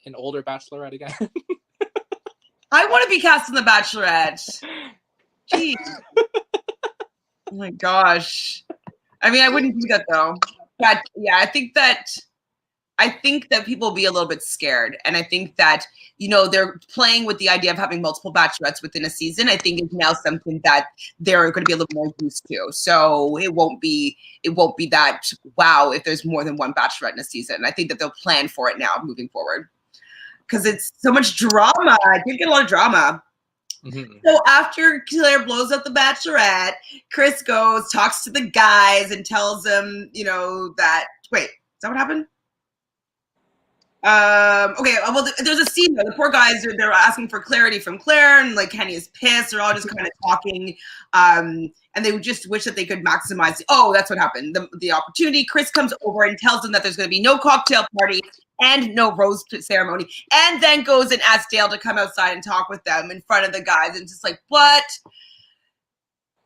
C: an older Bachelorette again.
B: I want to be cast in The Bachelorette. Jeez. Oh my gosh. I mean, I wouldn't do that though. But yeah, I think that people will be a little bit scared. And I think that, they're playing with the idea of having multiple bachelorettes within a season. I think is now something that they're going to be a little more used to. So it won't be that, wow, if there's more than one bachelorette in a season. I think that they'll plan for it now moving forward. Because it's so much drama. I did get a lot of drama. Mm-hmm. So after Clare blows up the Bachelorette, Chris goes, talks to the guys, and tells them, that, wait, is that what happened? Okay, well, there's a scene though. The poor guys, they're asking for clarity from Clare, and like Kenny is pissed. They're all just kind of talking, and they just wish that they could maximize. Oh, that's what happened. The opportunity. Chris comes over and tells them that there's going to be no cocktail party and no rose ceremony, and then goes and asks Dale to come outside and talk with them in front of the guys, and just like, what?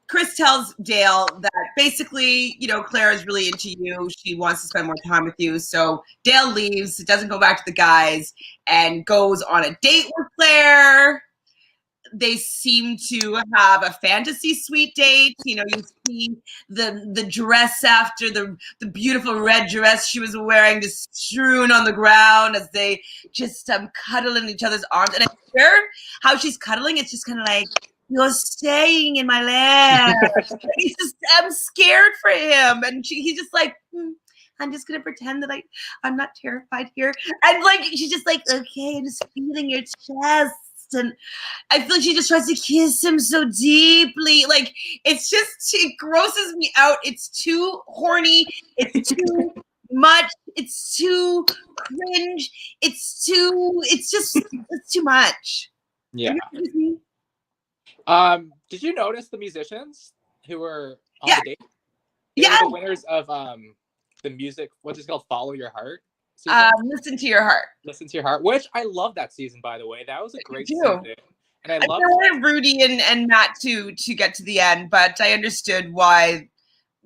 B: Chris tells Dale that basically, Clare is really into you. She wants to spend more time with you. So Dale leaves, doesn't go back to the guys, and goes on a date with Clare. They seem to have a fantasy suite date. You see the dress after, the beautiful red dress she was wearing just strewn on the ground as they just cuddle in each other's arms. And I swear how she's cuddling, it's just kind of like, you're staying in my lap. I'm scared for him. And he's just like, I'm just going to pretend that I'm not terrified here. And like, she's just like, okay, I'm just feeling your chest. And I feel like she just tries to kiss him so deeply. Like, it grosses me out. It's too horny. It's too much. It's too cringe. It's too much.
C: Yeah. Did you notice the musicians who were on the date? They were the winners of the music, what's it called? Follow Your Heart.
B: Listen to Your Heart.
C: Listen to Your Heart, which I love that season, by the way. That was a great season. And I
B: wanted Rudy and Matt to get to the end, but I understood why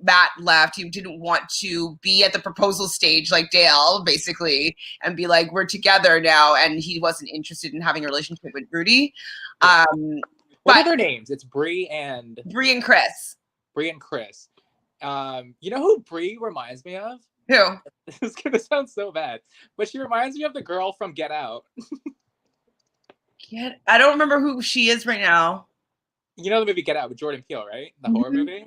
B: Matt left. He didn't want to be at the proposal stage like Dale, basically, and be like, we're together now. And he wasn't interested in having a relationship with Rudy.
C: Yeah. What are their names? It's Bree and
B: Chris.
C: Bree and Chris. You know who Bree reminds me of?
B: Who?
C: This is gonna sound so bad, but she reminds me of the girl from Get Out.
B: I don't remember who she is right now.
C: You know the movie Get Out with Jordan Peele, right? The horror movie.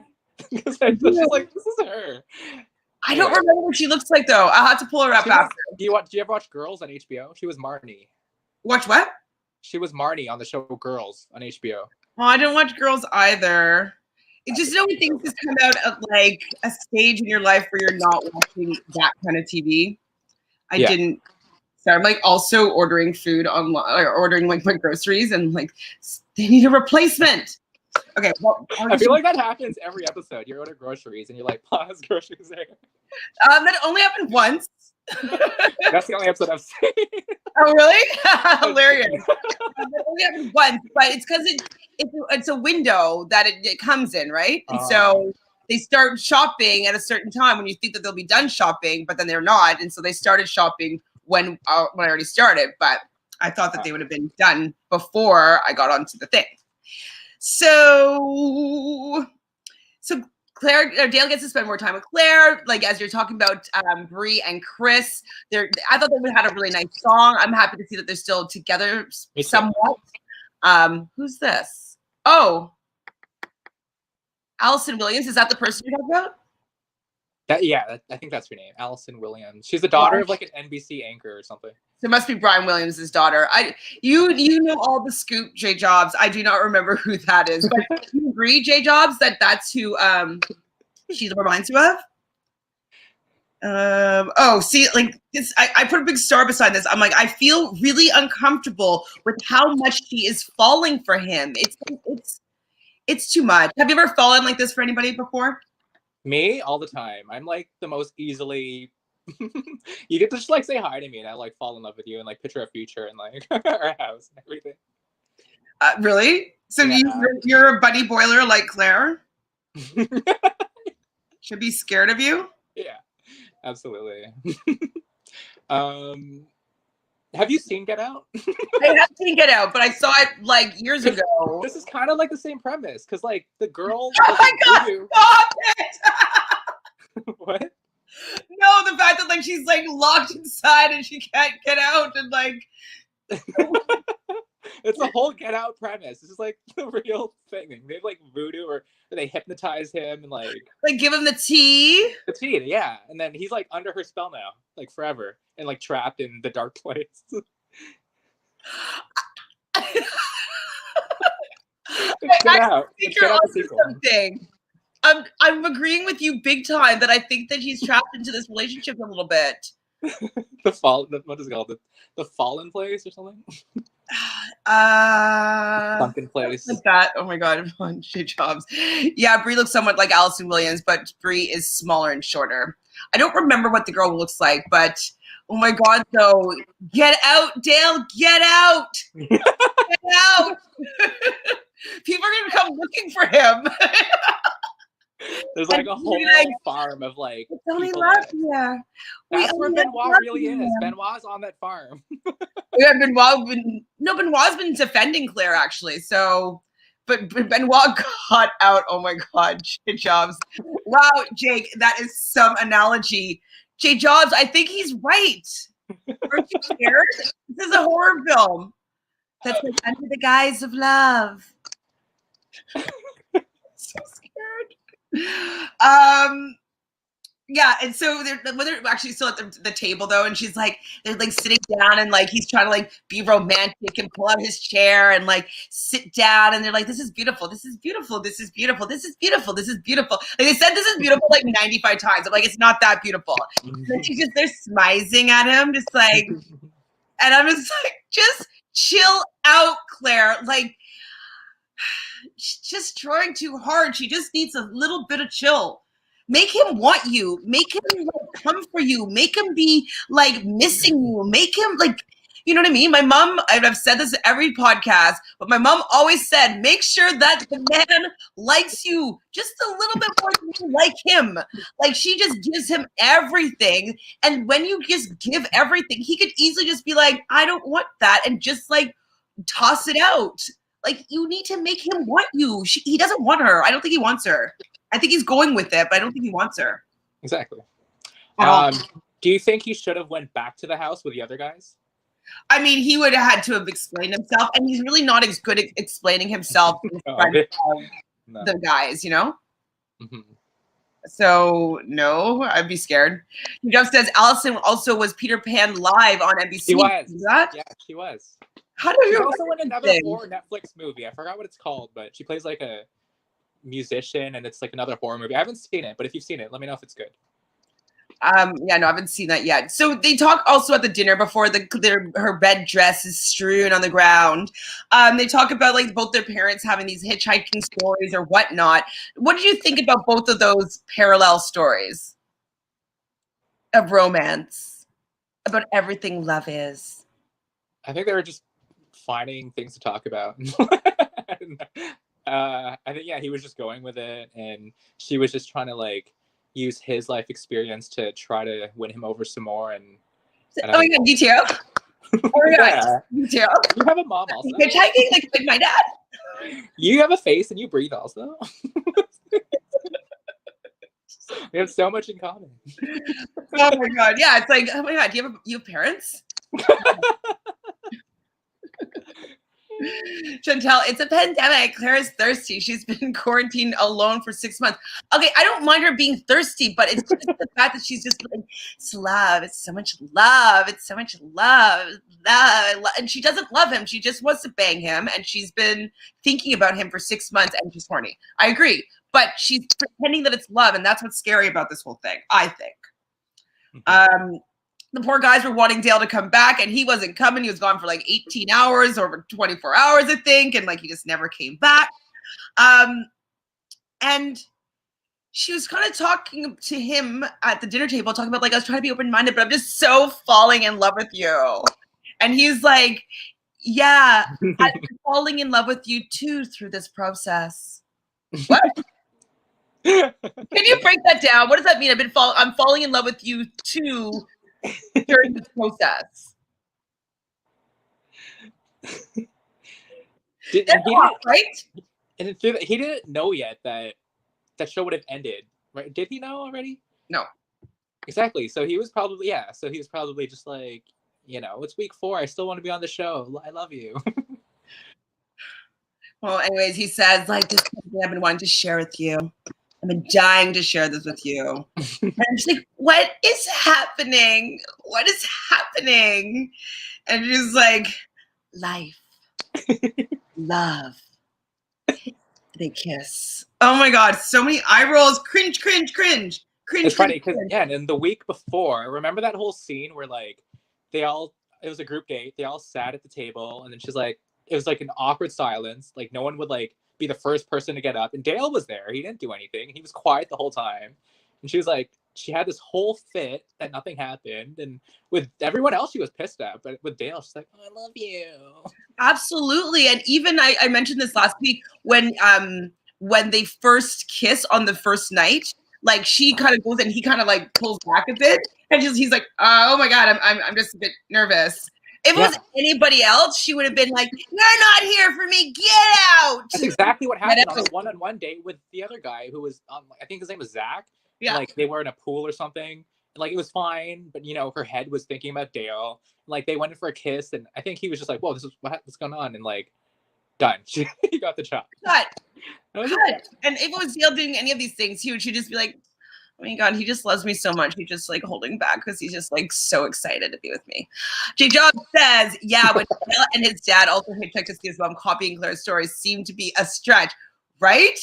C: Because I was just like, this is her.
B: I don't remember what she looks like though. I'll have to pull her up after.
C: Do you ever watch Girls on HBO? She was Marnie.
B: Watch what?
C: She was Marnie on the show Girls on HBO.
B: Oh, I didn't watch Girls either. It just when things just come out at like a stage in your life where you're not watching that kind of TV. I didn't. So I'm like also ordering food online, or ordering like my groceries, and like they need a replacement. Okay, well,
C: I feel like that happens every episode. You order groceries and you're like, pause groceries there.
B: That only happened once.
C: That's the only episode I've seen.
B: Oh, really? Hilarious. That only happened once, but it's because it's a window that it comes in, right? And so they start shopping at a certain time when you think that they'll be done shopping, but then they're not. And so they started shopping when I already started, but I thought that they would have been done before I got onto the thing. So Dale gets to spend more time with Clare. Like as you're talking about Bree and Chris, I thought they had a really nice song. I'm happy to see that they're still together somewhat. Who's this? Oh, Allison Williams. Is that the person you're talking about?
C: I think that's her name, Allison Williams. She's the daughter of like an NBC anchor or something.
B: So it must be Brian Williams' daughter. You know all the scoop, J Jobs. I do not remember who that is, but you agree, J Jobs, that's who she reminds you of? See, like this, I put a big star beside this. I'm like, I feel really uncomfortable with how much she is falling for him. It's too much. Have you ever fallen like this for anybody before?
C: Me, all the time. I'm like the most easily You get to just like say hi to me and I like fall in love with you and like picture our future and like our house and everything.
B: Really? So
C: Yeah.
B: you're a buddy boiler like Claire? Should be scared of you?
C: Yeah, absolutely. Have you seen Get Out?
B: I have seen Get Out, but I saw it like years ago.
C: This is kind of like the same premise because like the girl.
B: Oh my God! Stop it!
C: What?
B: No, the fact that like she's like locked inside and she can't get out and like.
C: It's a whole Get Out premise. This is like the real thing. They like voodoo or they hypnotize him and like
B: give him the tea.
C: The tea, yeah. And then he's like under her spell now, like forever, and like trapped in the dark place. Get Out. Get Out the sequel.
B: Something. I'm agreeing with you big time that I think that he's trapped into this relationship a little bit.
C: What is it called? The fallen place or something? Sunken place.
B: Like that. Oh my God, shit jobs. Yeah, Brie looks somewhat like Allison Williams, but Brie is smaller and shorter. I don't remember what the girl looks like, but oh my God, though. Get out, Dale, get out. Get out. People are gonna come looking for him.
C: There's like a whole farm of like
B: only love here.
C: That's where Benoit really is. Benoit's on that farm.
B: Yeah, Benoit's been defending Claire actually. So, but Benoit got out. Oh my God, J Jobs. Wow, Jake, that is some analogy. J Jobs, I think he's right. Aren't you scared? This is a horror film. That's like Under the Guise of Love. So scared. Yeah, and so they're actually still at the table though, and she's like, they're like sitting down, and like he's trying to like be romantic and pull out his chair and like sit down, and they're like, this is beautiful, this is beautiful, this is beautiful, this is beautiful, this is beautiful. Like they said, this is beautiful like 95 times. I'm like, it's not that beautiful. And she's just they're smizing at him, just like, and I'm just like, just chill out, Claire. Like, she's just trying too hard. She just needs a little bit of chill. Make him want you. Make him like, come for you. Make him be like missing you. Make him like, you know what I mean? My mom, I've said this every podcast, but my mom always said, make sure that the man likes you just a little bit more than you like him. Like she just gives him everything. And when you just give everything, he could easily just be like, I don't want that. And just like toss it out. Like you need to make him want you. He doesn't want her. I don't think he wants her. I think he's going with it, but I don't think he wants her.
C: Exactly. Do you think he should have went back to the house with the other guys?
B: I mean, he would have had to have explained himself, and he's really not as good at explaining himself in front of the guys, you know?
C: Mm-hmm.
B: So, no, I'd be scared. Jeff says Allison also was Peter Pan live on NBC.
C: She was.
B: Is that?
C: Yeah, she was.
B: How do you
C: She's also in another horror Netflix movie. I forgot what it's called, but she plays like a musician, and it's like another horror movie. I haven't seen it, but if you've seen it, let me know if it's good.
B: Yeah, no, I haven't seen that yet. So they talk also at the dinner before her red dress is strewn on the ground. They talk about like both their parents having these hitchhiking stories or whatnot. What did you think about both of those parallel stories of romance, about everything love is?
C: I think they were just finding things to talk about. I think he was just going with it, and she was just trying to like use his life experience to try to win him over some more. And
B: oh my God, detail. Oh my God, detail.
C: You have a mom also.
B: Hitchhiking like my dad.
C: You have a face and you breathe also. We have so much in common.
B: Oh my God, yeah, it's like, oh my God, do you have parents? Chantele, it's a pandemic. Claire is thirsty. She's been quarantined alone for 6 months. Okay, I don't mind her being thirsty, but it's just the fact that she's just like, it's love. It's so much love. It's so much love. Love. And she doesn't love him. She just wants to bang him. And she's been thinking about him for 6 months and she's horny. I agree. But she's pretending that it's love. And that's what's scary about this whole thing, I think. Mm-hmm. The poor guys were wanting Dale to come back, and he wasn't coming. He was gone for like 18 hours or 24 hours, I think, and like he just never came back. And she was kind of talking to him at the dinner table, talking about like, I was trying to be open-minded, but I'm just so falling in love with you. And he's like, yeah, I'm falling in love with you too through this process. What? Can you break that down? What does that mean? I'm falling in love with you too during this process. Right?
C: And he didn't know yet that that show would have ended, right? Did he know already?
B: No.
C: Exactly. So he was probably just like, it's week 4. I still want to be on the show. I love you.
B: Well, anyways, he says, like, this is something I've been wanting to share with you. I've been dying to share this with you. And I'm just like, what is happening? What is happening? And she's like, life, love. They kiss. Oh my God, so many eye rolls. Cringe, cringe, cringe. Cringe.
C: It's funny because, yeah, and the week before, remember that whole scene where, like, it was a group date. They all sat at the table, and then she's like, it was like an awkward silence. Like, no one would, like, be the first person to get up. And Dale was there. He didn't do anything. He was quiet the whole time. And she was like, she had this whole fit that nothing happened. And with everyone else, she was pissed at. But with Dale, she's like, oh, I love you.
B: Absolutely. And even I mentioned this last week when they first kiss on the first night, like she kind of goes and he kind of like pulls back a bit. And he's like, oh my God, I'm just a bit nervous. If it was anybody else, she would have been like, you're not here for me, get out.
C: That's exactly what happened on the one-on-one date with the other guy who was, I think his name was Zach. Yeah. Like they were in a pool or something. Like it was fine, but her head was thinking about Dale. Like they went in for a kiss, and I think he was just like, whoa, this is what's going on? And like, done. He got the job.
B: Cut. And if it was Dale doing any of these things, she'd just be like, oh my God, he just loves me so much. He's just like holding back because he's just like so excited to be with me. J. Job says, yeah, when Dale and his dad also hitchhiked to see his mom copying Claire's stories seemed to be a stretch. Right?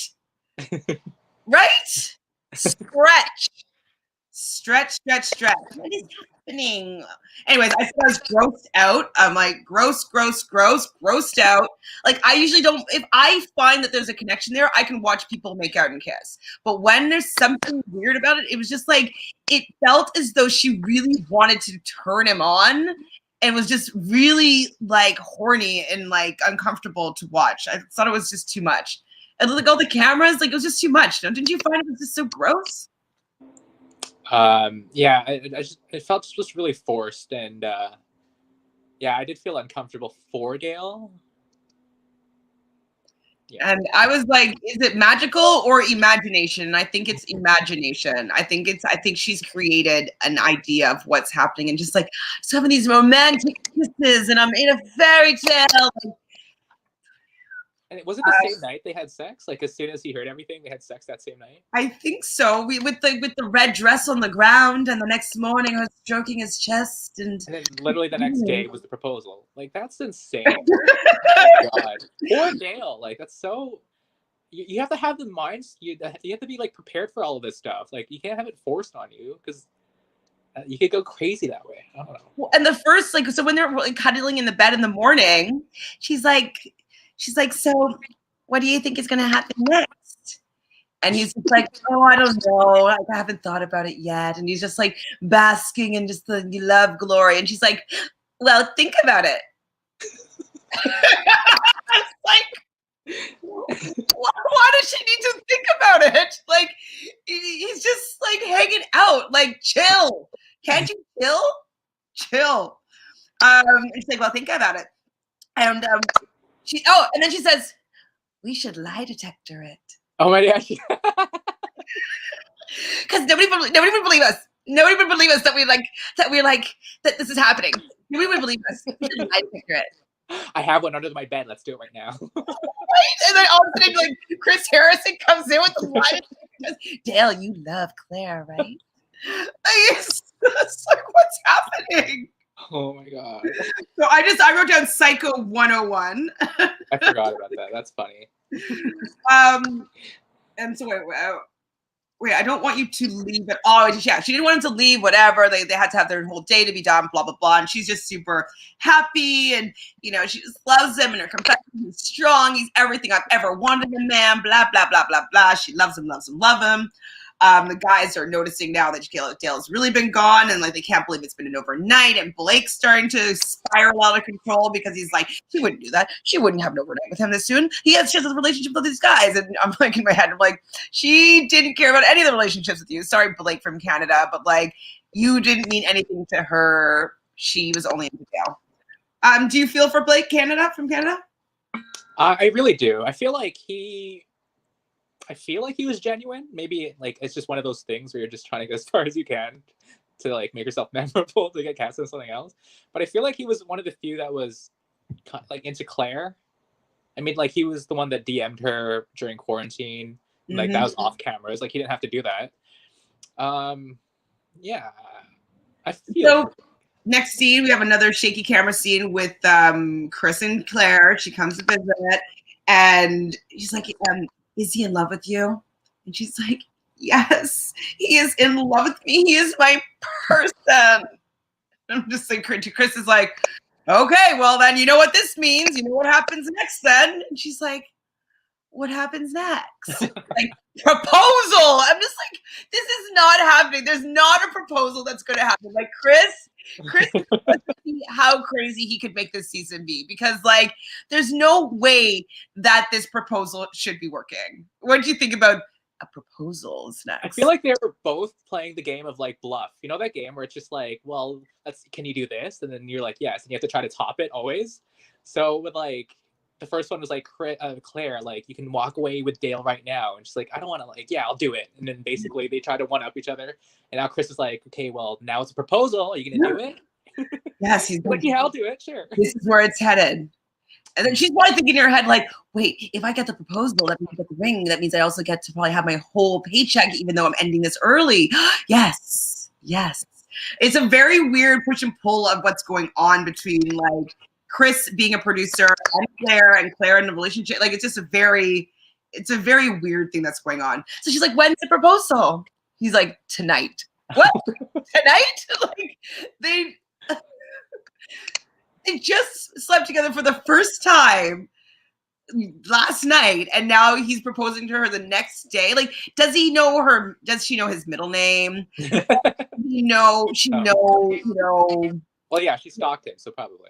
B: Right? Stretch. What is happening? Anyways, I was grossed out. I'm like, grossed out. Like, I usually don't, if I find that there's a connection there, I can watch people make out and kiss. But when there's something weird about it, it was just like, it felt as though she really wanted to turn him on and was just really like horny and like uncomfortable to watch. I thought it was just too much. And like all the cameras, like it was just too much. Didn't you find it was just so gross?
C: Yeah, it felt just really forced, and yeah, I did feel uncomfortable for Dale.
B: Yeah. And I was like, is it magical or imagination? And I think it's imagination. I think she's created an idea of what's happening and just like just having these romantic kisses and I'm in a fairy tale.
C: And was it the same night they had sex? Like as soon as he heard everything, they had sex that same night?
B: I think so. With the red dress on the ground, and the next morning I was stroking his chest, and
C: then literally the next day was the proposal. Like that's insane. Oh God, poor Dale. Like that's so. You have to have the minds. You have to be like prepared for all of this stuff. Like you can't have it forced on you because you could go crazy that way. I don't know.
B: Well, and the first so when they're like cuddling in the bed in the morning, she's like, so what do you think is going to happen next? And he's just like, oh, I don't know. I haven't thought about it yet. And he's just like basking in just the love glory. And she's like, well, think about it. It's like, why does she need to think about it? Like, he's just like hanging out. Like, chill. Can't you chill? And she's like, well, think about it. And and then she says, we should lie detector it.
C: Oh my gosh.
B: Because nobody would believe us. Nobody would believe us that that this is happening. Nobody would believe us. We should lie detector it.
C: I have one under my bed. Let's do it right now.
B: Right? And then all of a sudden, like Chris Harrison comes in with the lie detector. Dale, you love Claire, right? It's like, what's happening?
C: Oh my God.
B: So I wrote down Psycho 101.
C: I forgot about that. That's funny.
B: And so wait, wait, I don't want you to leave at all. Yeah, she didn't want him to leave, whatever. They had to have their whole day to be done, blah, blah, blah. And she's just super happy. And, you know, she just loves him and her confession. He's strong. He's everything I've ever wanted in a man, blah, blah, blah, blah, blah. She loves him, love him. The guys are noticing now that Dale's really been gone, and like they can't believe it's been an overnight. And Blake's starting to spiral out of control because he's like, she wouldn't do that. She wouldn't have an overnight with him this soon. She has a relationship with these guys, and I'm like in my head, I'm like, she didn't care about any of the relationships with you. Sorry, Blake from Canada, but like you didn't mean anything to her. She was only into Dale. Do you feel for Blake from Canada?
C: I really do. I feel like he was genuine. Maybe like it's just one of those things where you're just trying to get as far as you can to like make yourself memorable to get cast in something else. But I feel like he was one of the few that was like into Clare. I mean, like he was the one that DM'd her during quarantine. Like that was off camera. It's like he didn't have to do that. Yeah. I feel
B: so. Next scene, we have another shaky camera scene with Chris and Clare. She comes to visit, and she's like, is he in love with you? And she's like, yes, he is in love with me. He is my person. I'm just like, Chris is like, okay, well then you know what this means. You know what happens next then. And she's like, what happens next? Like, proposal. I'm just like, this is not happening. There's not a proposal that's going to happen. Like Chris, let's see how crazy he could make this season be, because like there's no way that this proposal should be working. What do you think about a proposal next?
C: I feel like they were both playing the game of like bluff. You know that game where it's just like, well, can you do this? And then you're like, yes, and you have to try to top it always. So with like the first one was like Clare, like you can walk away with Dale right now, and she's like, I don't want to, like, yeah, I'll do it. And then basically they try to one up each other, and now Chris is like, okay, well now it's a proposal. Are you gonna do it?
B: Yes, he's
C: like, yeah, I'll do it. Sure.
B: This is where it's headed. And then she's probably thinking in her head, like, wait, if I get the proposal, that means I get the ring. That means I also get to probably have my whole paycheck, even though I'm ending this early. Yes. It's a very weird push and pull of what's going on between like Chris being a producer and Clare in a relationship. Like, it's just a very weird thing that's going on. So she's like, when's the proposal? He's like, tonight. What? Tonight? Like, they just slept together for the first time last night, and now he's proposing to her the next day. Like, does he know her? Does she know his middle name? She know.
C: Well, yeah, she stalked him, so probably.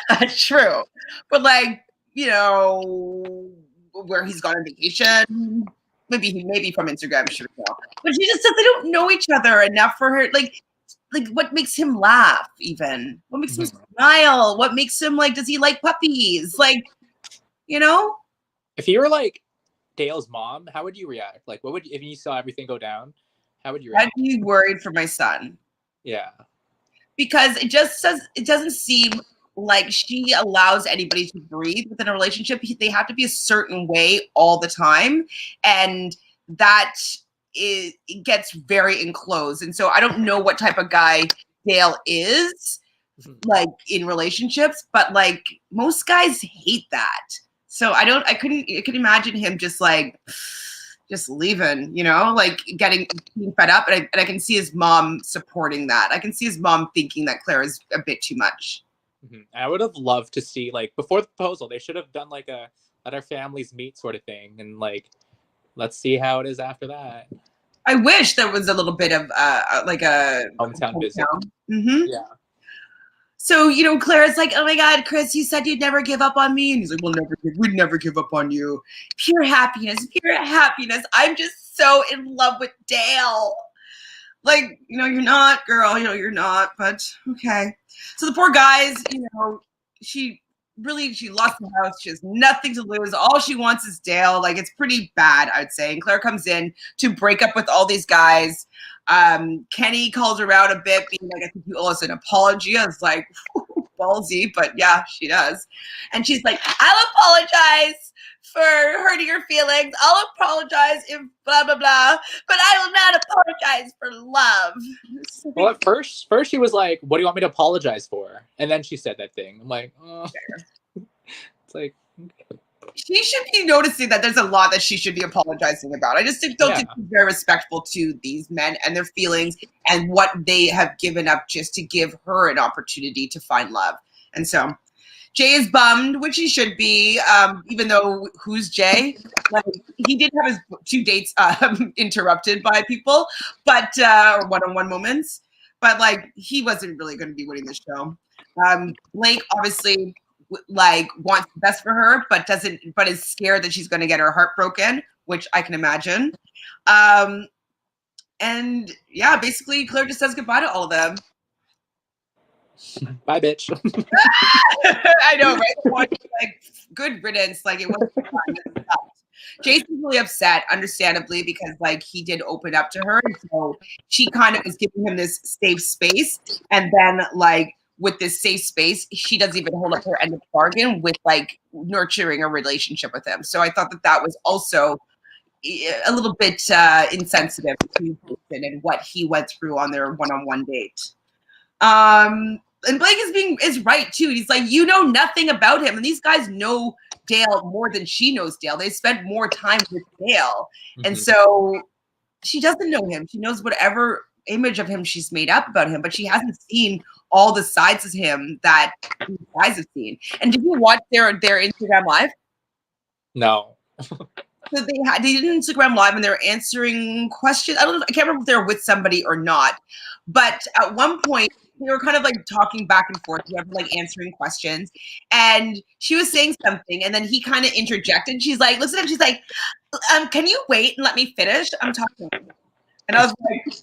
B: That's true. But like, where he's gone on vacation. Maybe from Instagram, sure. But she just said they don't know each other enough for her. Like what makes him laugh even? What makes him smile? What makes him like, does he like puppies? Like,
C: If you were like Dale's mom, how would you react? Like, what would if you saw everything go down? How would you react?
B: I'd be worried for my son.
C: Yeah.
B: Because it doesn't seem like she allows anybody to breathe within a relationship. They have to be a certain way all the time. And that it gets very enclosed. And so I don't know what type of guy Dale is like in relationships, but like most guys hate that. So I couldn't imagine him just leaving, like being fed up. And I can see his mom supporting that. I can see his mom thinking that Clare is a bit too much.
C: I would have loved to see, like, before the proposal, they should have done like a let our families meet sort of thing, and like let's see how it is after that.
B: I wish there was a little bit of like a
C: hometown visit. Yeah.
B: So Claire's like, oh my God, Chris, you said you'd never give up on me, and he's like, we'd never give up on you. Pure happiness. I'm just so in love with Dale. Like, you're not, girl. You're not. But okay. So the poor guys, she lost the house. She has nothing to lose. All she wants is Dale. Like, it's pretty bad, I'd say. And Clare comes in to break up with all these guys. Kenny calls her out a bit, being like, I think you owe us an apology. I was like, ballsy, but yeah, she does. And she's like, I'll apologize for hurting your feelings. I'll apologize if blah, blah, blah, but I will not apologize for love.
C: Well, at first she was like, what do you want me to apologize for? And then she said that thing. I'm like, oh. It's like, okay.
B: she should be noticing that there's a lot that she should be apologizing about. I just don't think she's very respectful to these men and their feelings and what they have given up just to give her an opportunity to find love. And so Jay is bummed, which he should be, even though who's Jay? Like, he did have his 2 dates interrupted by people, but or one-on-one moments. But like, he wasn't really going to be winning the show. Blake obviously like wants the best for her, but is scared that she's going to get her heart broken, which I can imagine. And yeah, basically Claire just says goodbye to all of them.
C: Bye, bitch.
B: I know, right? Like, good riddance. Like, it wasn't fun. Jason's really upset, understandably, because like he did open up to her, and so she kind of is giving him this safe space, and then like with this safe space, she doesn't even hold up her end of the bargain with like nurturing a relationship with him. So I thought that was also a little bit insensitive to Jason and what he went through on their one-on-one date. And Blake is right too. He's like, you know nothing about him, and these guys know Dale more than she knows Dale. They spent more time with Dale, and so she doesn't know him. She knows whatever image of him she's made up about him, but she hasn't seen all the sides of him that these guys have seen. And did you watch their Instagram live?
C: No.
B: So they did an Instagram live and they were answering questions. I can't remember if they were with somebody or not, but at one point they were kind of like talking back and forth, like answering questions, and she was saying something, and then he kind of interjected. She's like, "Listen," she's like, "Can you wait and let me finish? I'm talking." And I was like,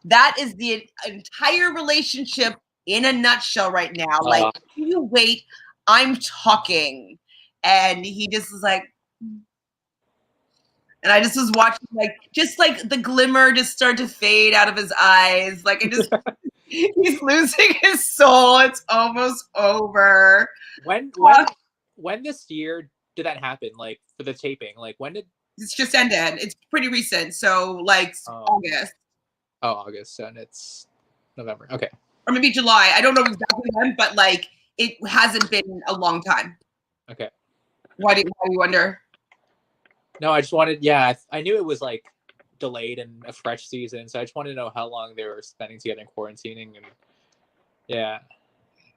B: that is the entire relationship in a nutshell right now. Like, can you wait? I'm talking. And he just was like, and I just was watching, like, just like the glimmer just start to fade out of his eyes. Like, he's losing his soul. It's almost over.
C: When this year did that happen? Like, for the taping? Like, when did?
B: It's just ended. It's pretty recent. So, like, August.
C: Oh, August. And it's November. Okay.
B: Or maybe July. I don't know exactly when, but, like, it hasn't been a long time.
C: Okay.
B: Why do you wonder?
C: No, I just wanted, I knew it was like delayed and a fresh season, so I just wanted to know how long they were spending together in quarantining, and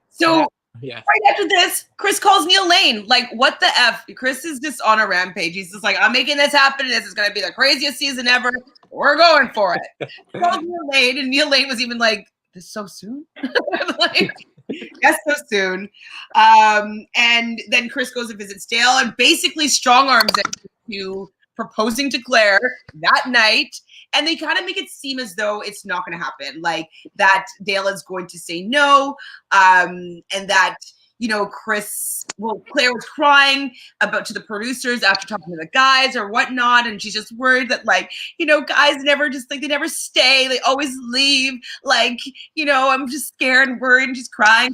B: So right after this, Chris calls Neil Lane. Like, what the F? Chris is just on a rampage. He's just like, I'm making this happen. This is going to be the craziest season ever. We're going for it. He calls Neil Lane, and Neil Lane was even like, this so soon? Like, yes, so soon. And then Chris goes and visits Dale and basically strong arms him to proposing to Claire that night. And they kind of make it seem as though it's not going to happen, like that Dale is going to say no, and that, you know, Claire was crying to the producers after talking to the guys or whatnot, and she's just worried that, like, you know, guys never just, like, they never stay, they always leave, like, you know, I'm just scared and worried, and she's crying.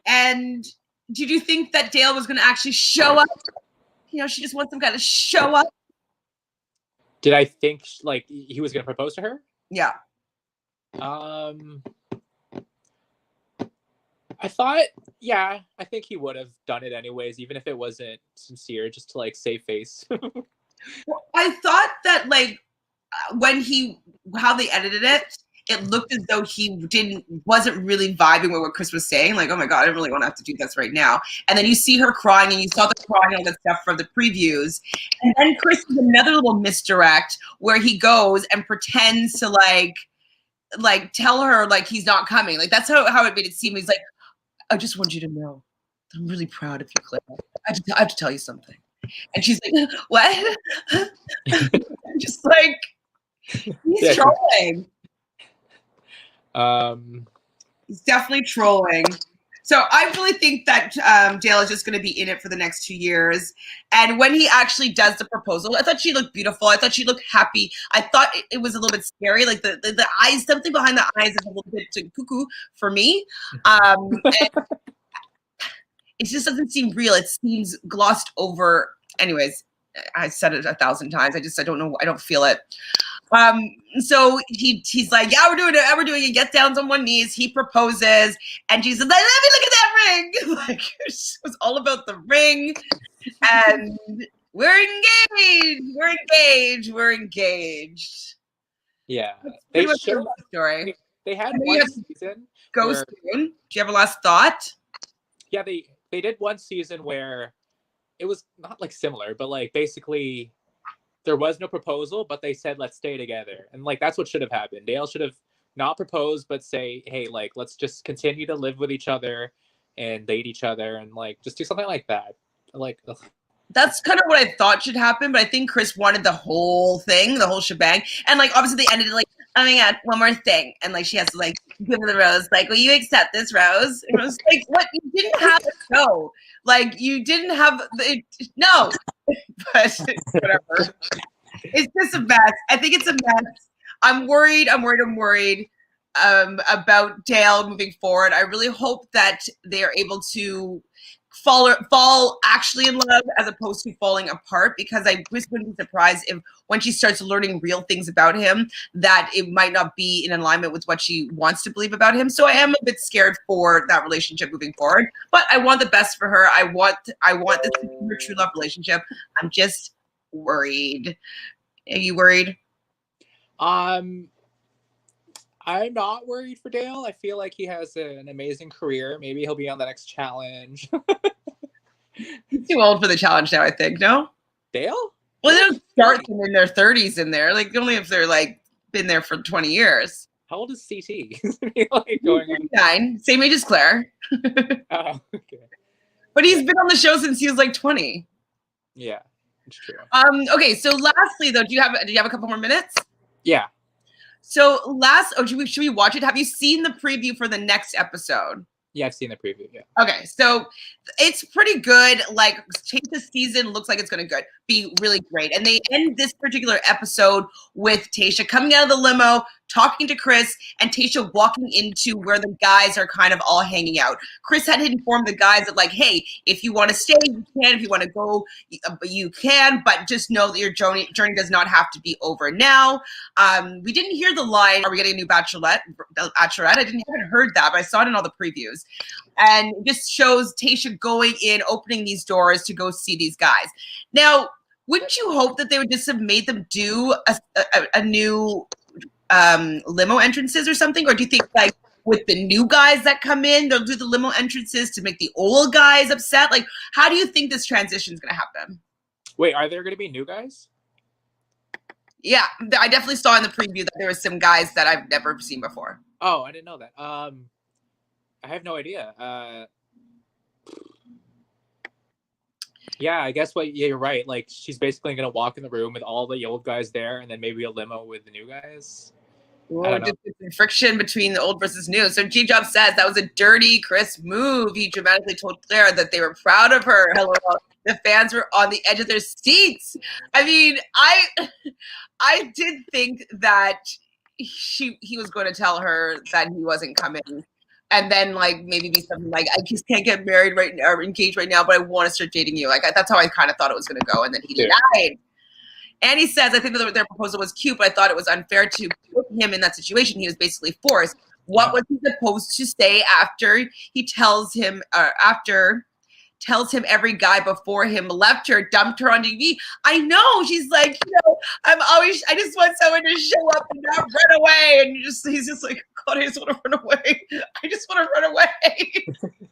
B: And did you think that Dale was going to actually show up? You know, she just wants some guy to show up.
C: Did I think like he was going to propose to her?
B: Yeah.
C: I thought, I think he would have done it anyways, even if it wasn't sincere, just to like save face.
B: Well, I thought that, like, how they edited it, it looked as though he wasn't really vibing with what Chris was saying. Like, oh my God, I don't really want to have to do this right now. And then you see her crying, and you saw the crying and all that stuff from the previews. And then Chris does another little misdirect where he goes and pretends to like tell her like he's not coming. Like, that's how it made it seem. He's like, I just want you to know I'm really proud of you, Claire. I have to tell you something. And she's like, what? Just like, he's trolling. He's definitely trolling. So I really think that Dale is just going to be in it for the next 2 years. And when he actually does the proposal, I thought she looked beautiful. I thought she looked happy. I thought it was a little bit scary. Like the eyes, something behind the eyes is a little bit cuckoo for me. It just doesn't seem real. It seems glossed over. Anyways, I said it 1,000 times. I don't know. I don't feel it. So he's like, yeah, we're doing it. We're doing it. Gets down on one knees. He proposes, and she's like, let me look at that ring. Like it was all about the ring, and we're engaged. We're engaged. We're engaged.
C: Yeah,
B: That's
C: they
B: pretty much the
C: showed.
B: love story.
C: They had
B: And then you
C: one
B: have to
C: season
B: go
C: where,
B: soon. Do you have a last thought?
C: yeah, they did one season where it was not like similar, but like basically there was no proposal, but they said let's stay together, and like that's what should have happened. Dale should have not proposed, but say, hey, like let's just continue to live with each other and date each other, and like just do something like that. Like, ugh.
B: That's kind of what I thought should happen, but I think Chris wanted the whole thing, the whole shebang. And like obviously they ended it like, oh my god, one more thing. And like she has to like give her the rose, like, will you accept this rose? And I was like, what? You didn't have a show. Like you didn't have no. But whatever. It's just a mess. I think it's a mess. I'm worried about Dale moving forward. I really hope that they are able to fall actually in love as opposed to falling apart, because I just wouldn't be surprised if when she starts learning real things about him that it might not be in alignment with what she wants to believe about him. So I am a bit scared for that relationship moving forward, but I want the best for her. I want this to be a true love relationship. I'm just worried. Are you worried?
C: I'm not worried for Dale. I feel like he has an amazing career. Maybe he'll be on the next challenge.
B: He's too old for the challenge now, I think. No?
C: Dale?
B: Well, they don't start them in their 30s in there. Like only if they're like been there for 20 years.
C: How old is CT? Like going on
B: 9, same age as Claire.
C: Oh, okay.
B: But he's been on the show since he was like 20.
C: Yeah, it's true.
B: Okay, so lastly though, do you have a couple more minutes?
C: Yeah.
B: So should we watch it? Have you seen the preview for the next episode?
C: Yeah, I've seen the preview. Yeah.
B: Okay, so it's pretty good. Like, Tayshia's season looks like it's going to be really great. And they end this particular episode with Tayshia coming out of the limo, talking to Chris, and Tayshia walking into where the guys are kind of all hanging out. Chris had informed the guys that, like, hey, if you want to stay, you can. If you want to go, you can. But just know that your journey does not have to be over now. We didn't hear the line, are we getting a new Bachelorette? I haven't heard that, but I saw it in all the previews. And it just shows Tayshia going in, opening these doors to go see these guys. Now, wouldn't you hope that they would just have made them do a new limo entrances or something? Or do you think like with the new guys that come in, they'll do the limo entrances to make the old guys upset? Like, how do you think this transition is going to happen?
C: Wait, are there going to be new guys?
B: Yeah, I definitely saw in the preview that there were some guys that I've never seen before.
C: Oh, I didn't know that. I have no idea. Yeah, I guess you're right. Like she's basically gonna walk in the room with all the old guys there, and then maybe a limo with the new guys.
B: Or just friction between the old versus new. So G-Job says that was a dirty Chris move. He dramatically told Claire that they were proud of her. Hello, the fans were on the edge of their seats. I mean, I did think that he was going to tell her that he wasn't coming. And then, like, maybe be something like, I just can't get married right now or engaged right now, but I want to start dating you. Like, that's how I kind of thought it was going to go. And then he lied. And he says, I think that their proposal was cute, but I thought it was unfair to put him in that situation. He was basically forced. What was he supposed to say after he tells him every guy before him left her, dumped her on TV? I know. She's like, I just want someone to show up and not run away. And he's just like, God, I just want to run away. I just want to run away.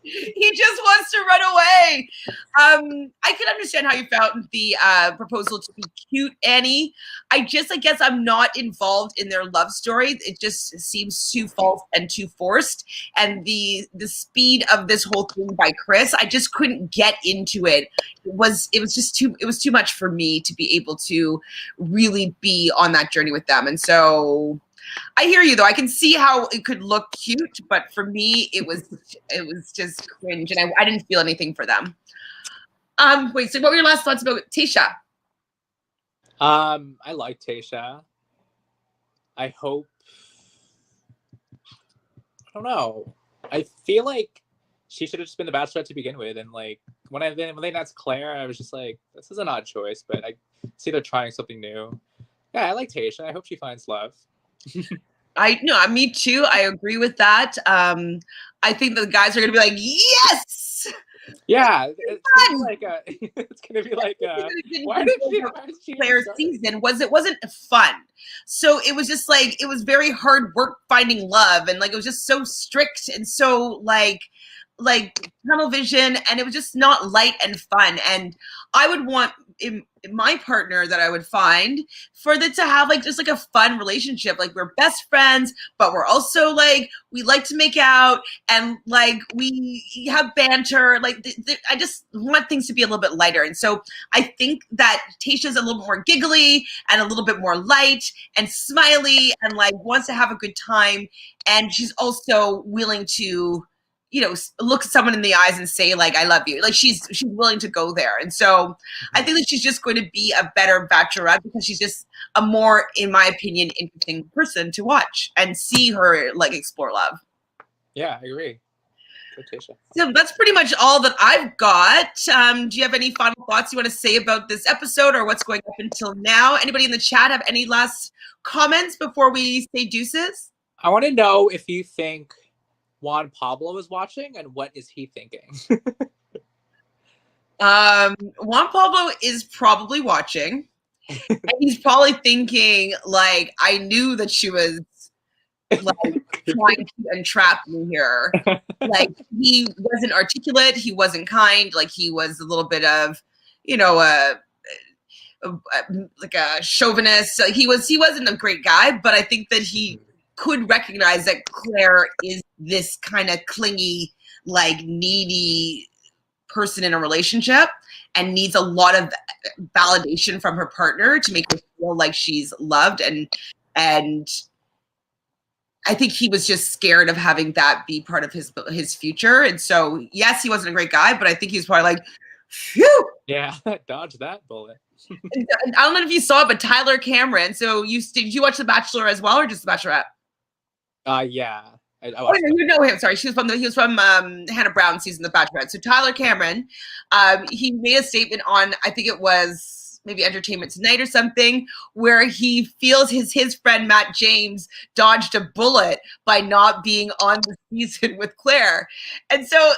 B: He just wants to run away. I can understand how you found the proposal to be cute, Annie. I guess I'm not involved in their love story. It just seems too false and too forced. And the speed of this whole thing by Chris, I just couldn't get into it. It was too much for me to be able to really be on that journey with them. And so I hear you though. I can see how it could look cute, but for me, it was just cringe, and I didn't feel anything for them. Wait. So, what were your last thoughts about Tayshia?
C: I like Tayshia. I hope. I don't know. I feel like she should have just been the Bachelorette to begin with, and like when they announced Claire, I was just like, this is an odd choice, but I see they're trying something new. Yeah, I like Tayshia. I hope she finds love.
B: Me too. I agree with that. I think the guys are gonna be like, yes.
C: Yeah, it's gonna be like a. It's gonna be like a. Why did she even
B: Claire's
C: start?
B: season was it wasn't fun. So it was just like it was very hard work finding love, and like it was just so strict and so like tunnel vision, and it was just not light and fun. And I would want in my partner that I would find for it to have like just like a fun relationship. Like we're best friends, but we're also like we like to make out and like we have banter. Like I just want things to be a little bit lighter. And so I think that Tayshia's a little bit more giggly and a little bit more light and smiley and like wants to have a good time. And she's also willing to, look at someone in the eyes and say like, I love you. Like she's willing to go there. And so I think that she's just going to be a better Bachelorette because she's just a more, in my opinion, interesting person to watch and see her like explore love.
C: Yeah, I agree. Tayshia.
B: So that's pretty much all that I've got. Do you have any final thoughts you want to say about this episode or what's going up until now? Anybody in the chat have any last comments before we say deuces?
C: I want to know if you think Juan Pablo is watching and what is he thinking?
B: Juan Pablo is probably watching. And he's probably thinking, like, I knew that she was like trying to entrap me here. Like he wasn't articulate, he wasn't kind, like he was a little bit of, like a chauvinist. So he wasn't a great guy, but I think that he could recognize that Claire is this kind of clingy, like needy person in a relationship and needs a lot of validation from her partner to make her feel like she's loved. And I think he was just scared of having that be part of his future. And so, yes, he wasn't a great guy, but I think he's probably like, phew.
C: Yeah, dodge that bullet.
B: I don't know if you saw it, but Tyler Cameron. So did you watch The Bachelor as well, or just The Bachelorette?
C: Yeah.
B: You know him. Sorry, he was from Hannah Brown's season, The Bachelorette. So Tyler Cameron, he made a statement on, I think it was maybe Entertainment Tonight or something, where he feels his friend Matt James dodged a bullet by not being on the season with Claire, and so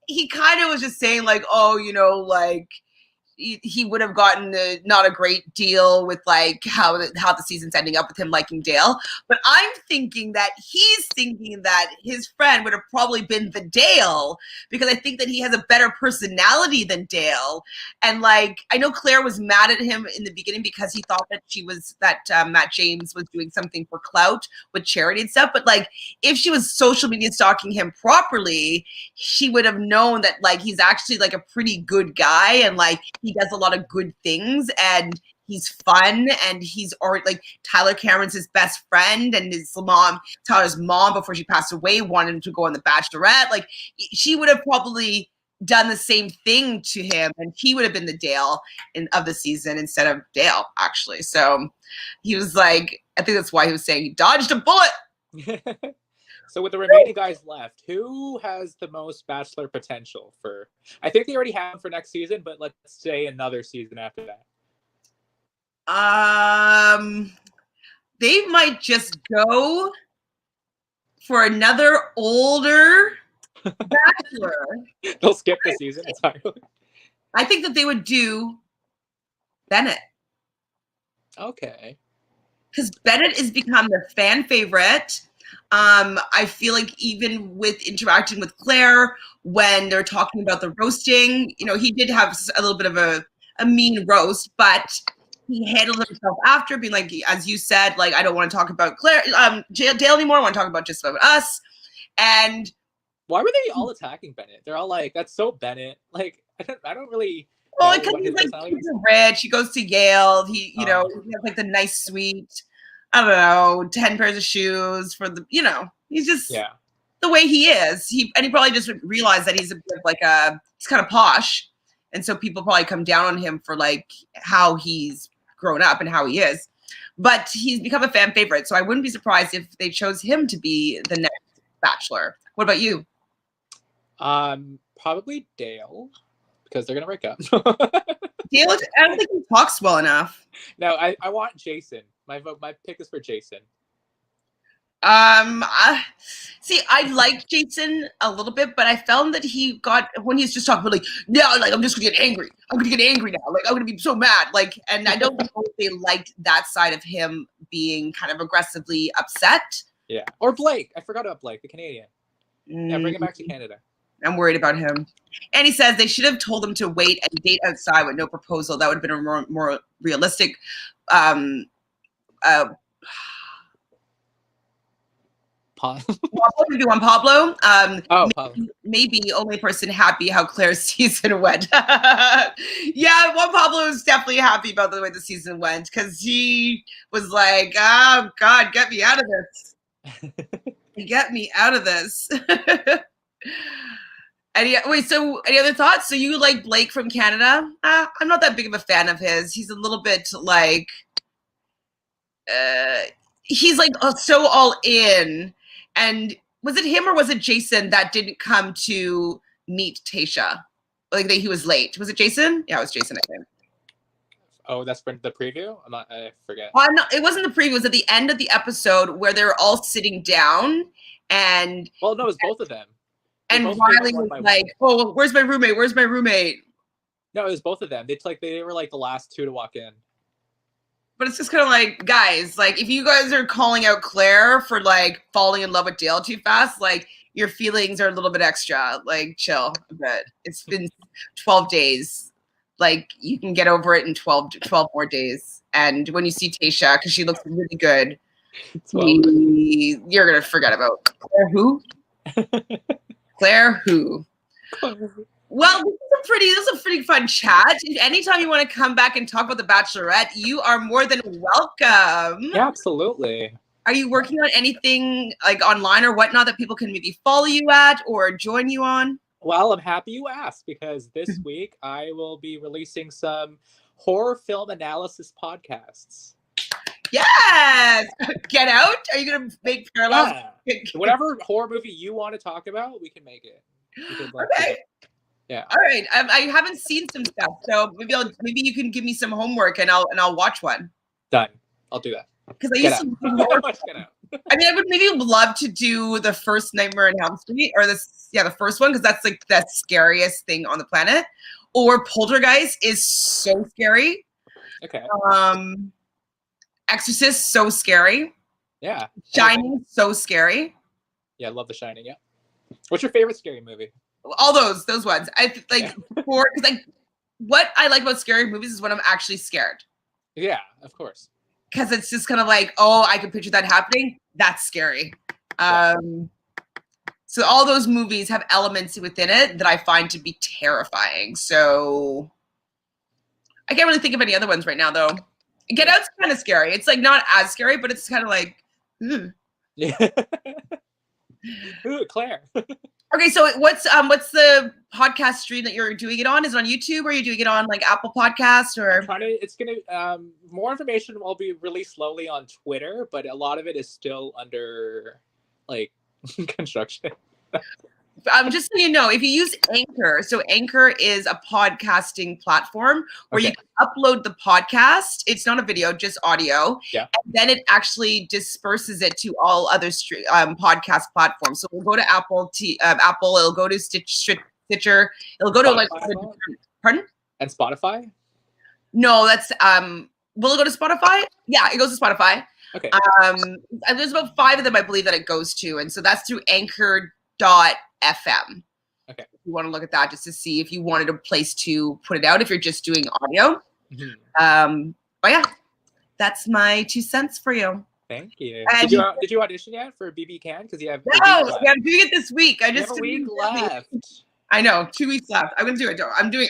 B: he kind of was just saying like, oh, like. He would have gotten not a great deal with like how the season's ending up with him liking Dale. But I'm thinking that he's thinking that his friend would have probably been the Dale because I think that he has a better personality than Dale. And like, I know Claire was mad at him in the beginning because he thought that Matt James was doing something for clout with charity and stuff. But like, if she was social media stalking him properly, she would have known that like, he's actually like a pretty good guy. And like, he does a lot of good things and he's fun and he's already like Tyler Cameron's his best friend and Tyler's mom before she passed away wanted him to go on The Bachelorette. Like she would have probably done the same thing to him and he would have been the Dale of the season instead of Dale actually. So he was like, I think that's why he was saying he dodged a bullet.
C: So with the remaining guys left, who has the most Bachelor potential for? I think they already have for next season, but let's say another season after that.
B: They might just go for another older Bachelor.
C: They'll skip the season entirely.
B: I think that they would do Bennett.
C: Okay.
B: Because Bennett has become the fan favorite. I feel like even with interacting with Claire, when they're talking about the roasting, he did have a little bit of a mean roast, but he handled himself after being like, as you said, like, I don't want to talk about Claire, Dale anymore. I want to talk about just about us. And
C: why were they all attacking Bennett? They're all like, that's so Bennett. Like, I don't really.
B: Well, because he's rich. He goes to Yale. He, he has like the nice suite. I don't know, 10 pairs of shoes for the, he's just the way he is. He probably just realized that he's a bit of like he's kind of posh. And so people probably come down on him for like how he's grown up and how he is. But he's become a fan favorite. So I wouldn't be surprised if they chose him to be the next Bachelor. What about you?
C: Probably Dale, because they're going to break up.
B: Dale, I don't think he talks well enough.
C: No, I want Jason. My pick is for Jason.
B: See, I liked Jason a little bit, but I found that he got, when he's just talking about like, no, like I'm just gonna get angry. I'm gonna get angry now. Like I'm gonna be so mad. Like, and I don't know if they liked that side of him being kind of aggressively upset.
C: Yeah. Or Blake. I forgot about Blake, the Canadian. Yeah, bring him back to Canada.
B: I'm worried about him. And he says they should have told him to wait and date outside with no proposal. That would have been a more realistic what did you do on Pablo? Maybe only person happy how Claire's season went. Yeah, Juan Pablo was definitely happy about the way the season went because he was like, oh God, get me out of this. Get me out of this. Any other thoughts? So you like Blake from Canada? I'm not that big of a fan of his. He's a little bit like, he's like so all in. And was it him or was it Jason that didn't come to meet Tayshia? Like he was late. Was it Jason? Yeah, it was Jason, I think.
C: Oh, that's for the preview? I forget.
B: No, it wasn't the preview. It was at the end of the episode where they were all sitting down and...
C: Well, no, it was both of them.
B: And Riley was like, oh, where's my roommate? Where's my roommate?
C: No, it was both of them. They were like the last two to walk in.
B: But it's just kind of like, guys, like if you guys are calling out Claire for like falling in love with Dale too fast, like your feelings are a little bit extra. Like chill a bit. It's been 12 days. Like you can get over it in 12 more days. And when you see Tayshia, because she looks really good, you're gonna forget about Claire who? Claire who? Well, this is a pretty fun chat. Anytime you want to come back and talk about The Bachelorette, you are more than welcome.
C: Yeah, absolutely.
B: Are you working on anything like online or whatnot that people can maybe follow you at or join you on?
C: Well, I'm happy you asked because this week I will be releasing some horror film analysis podcasts.
B: Yes! Get Out? Are you going to make parallels?
C: Yeah. Whatever horror movie you want to talk about, we can make it.
B: Okay.
C: Yeah.
B: All right. I haven't seen some stuff, so maybe you can give me some homework and I'll watch one.
C: Done. I'll do that.
B: Because I used to.
C: Get Out.
B: I mean, I would maybe love to do the first Nightmare on Elm Street, or the first one, because that's like the scariest thing on the planet. Or Poltergeist is so scary.
C: Okay.
B: Exorcist, so scary.
C: Yeah.
B: Shining, so scary.
C: Yeah, I love The Shining. Yeah. What's your favorite scary movie?
B: All those ones. I like what I like about scary movies is when I'm actually scared.
C: Yeah, of course.
B: Because it's just kind of like, oh, I can picture that happening. That's scary. So all those movies have elements within it that I find to be terrifying. So I can't really think of any other ones right now, though. Get Out's kind of scary. It's like not as scary, but it's kind of like,
C: Yeah. Ooh, Claire.
B: Okay, so what's the podcast stream that you're doing it on? Is it on YouTube or are you doing it on like Apple Podcasts or?
C: It's gonna more information will be released slowly on Twitter, but a lot of it is still under like construction.
B: Just so you know, if you use Anchor, so Anchor is a podcasting platform where you can upload the podcast. It's not a video, just audio.
C: Yeah.
B: And then it actually disperses it to all other podcast platforms. So we'll go to Apple, it'll go to Stitcher, it'll go to like, pardon?
C: And Spotify?
B: No, that's, will it go to Spotify? Yeah, it goes to Spotify.
C: Okay.
B: There's about 5 of them, I believe, that it goes to. And so that's through Anchor.fm.
C: Okay.
B: If you want to look at that just to see if you wanted a place to put it out if you're just doing audio.
C: Mm-hmm.
B: But yeah, that's my 2 cents for you.
C: Thank you.
B: And
C: Did you audition yet for BB Can? Because you have
B: I'm doing it this week. I just
C: have a week left.
B: I know, 2 weeks left. I'm gonna do it.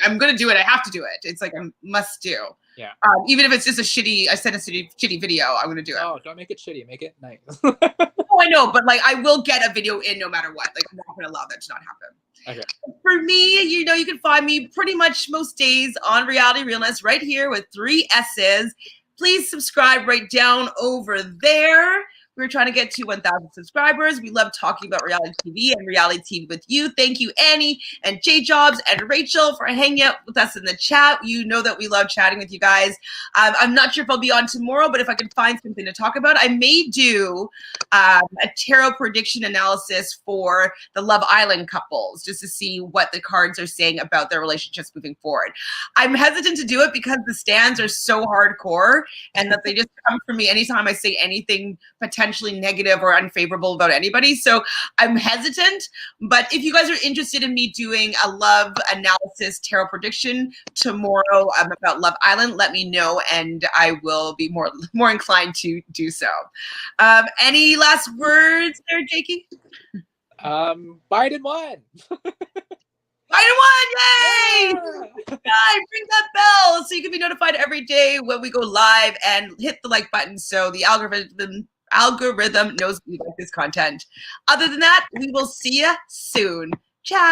B: I'm gonna do it. I have to do it. It's like a must do.
C: Yeah.
B: Even if it's just I send a shitty video, I'm gonna do it.
C: Oh, don't make it shitty. Make it nice.
B: Oh, I know, but like I will get a video in no matter what. Like I'm not gonna allow that to not happen.
C: Okay.
B: For me, you can find me pretty much most days on Reality Realness right here with 3 S's. Please subscribe right down over there. We're trying to get to 1,000 subscribers. We love talking about reality TV and reality TV with you. Thank you, Annie and J Jobs and Rachel, for hanging out with us in the chat. You know that we love chatting with you guys. I'm not sure if I'll be on tomorrow, but if I can find something to talk about, I may do a tarot prediction analysis for the Love Island couples, just to see what the cards are saying about their relationships moving forward. I'm hesitant to do it because the stands are so hardcore and that they just come for me anytime I say anything potentially negative or unfavorable about anybody. So I'm hesitant, but if you guys are interested in me doing a love analysis tarot prediction tomorrow about Love Island, let me know and I will be more inclined to do so. Any last words there, Jakey?
C: Biden won.
B: Biden won! Yay!
C: Yeah!
B: Guys, ring that bell so you can be notified every day when we go live, and hit the like button so the algorithm knows we like this content. Other than that, we will see you soon. Ciao.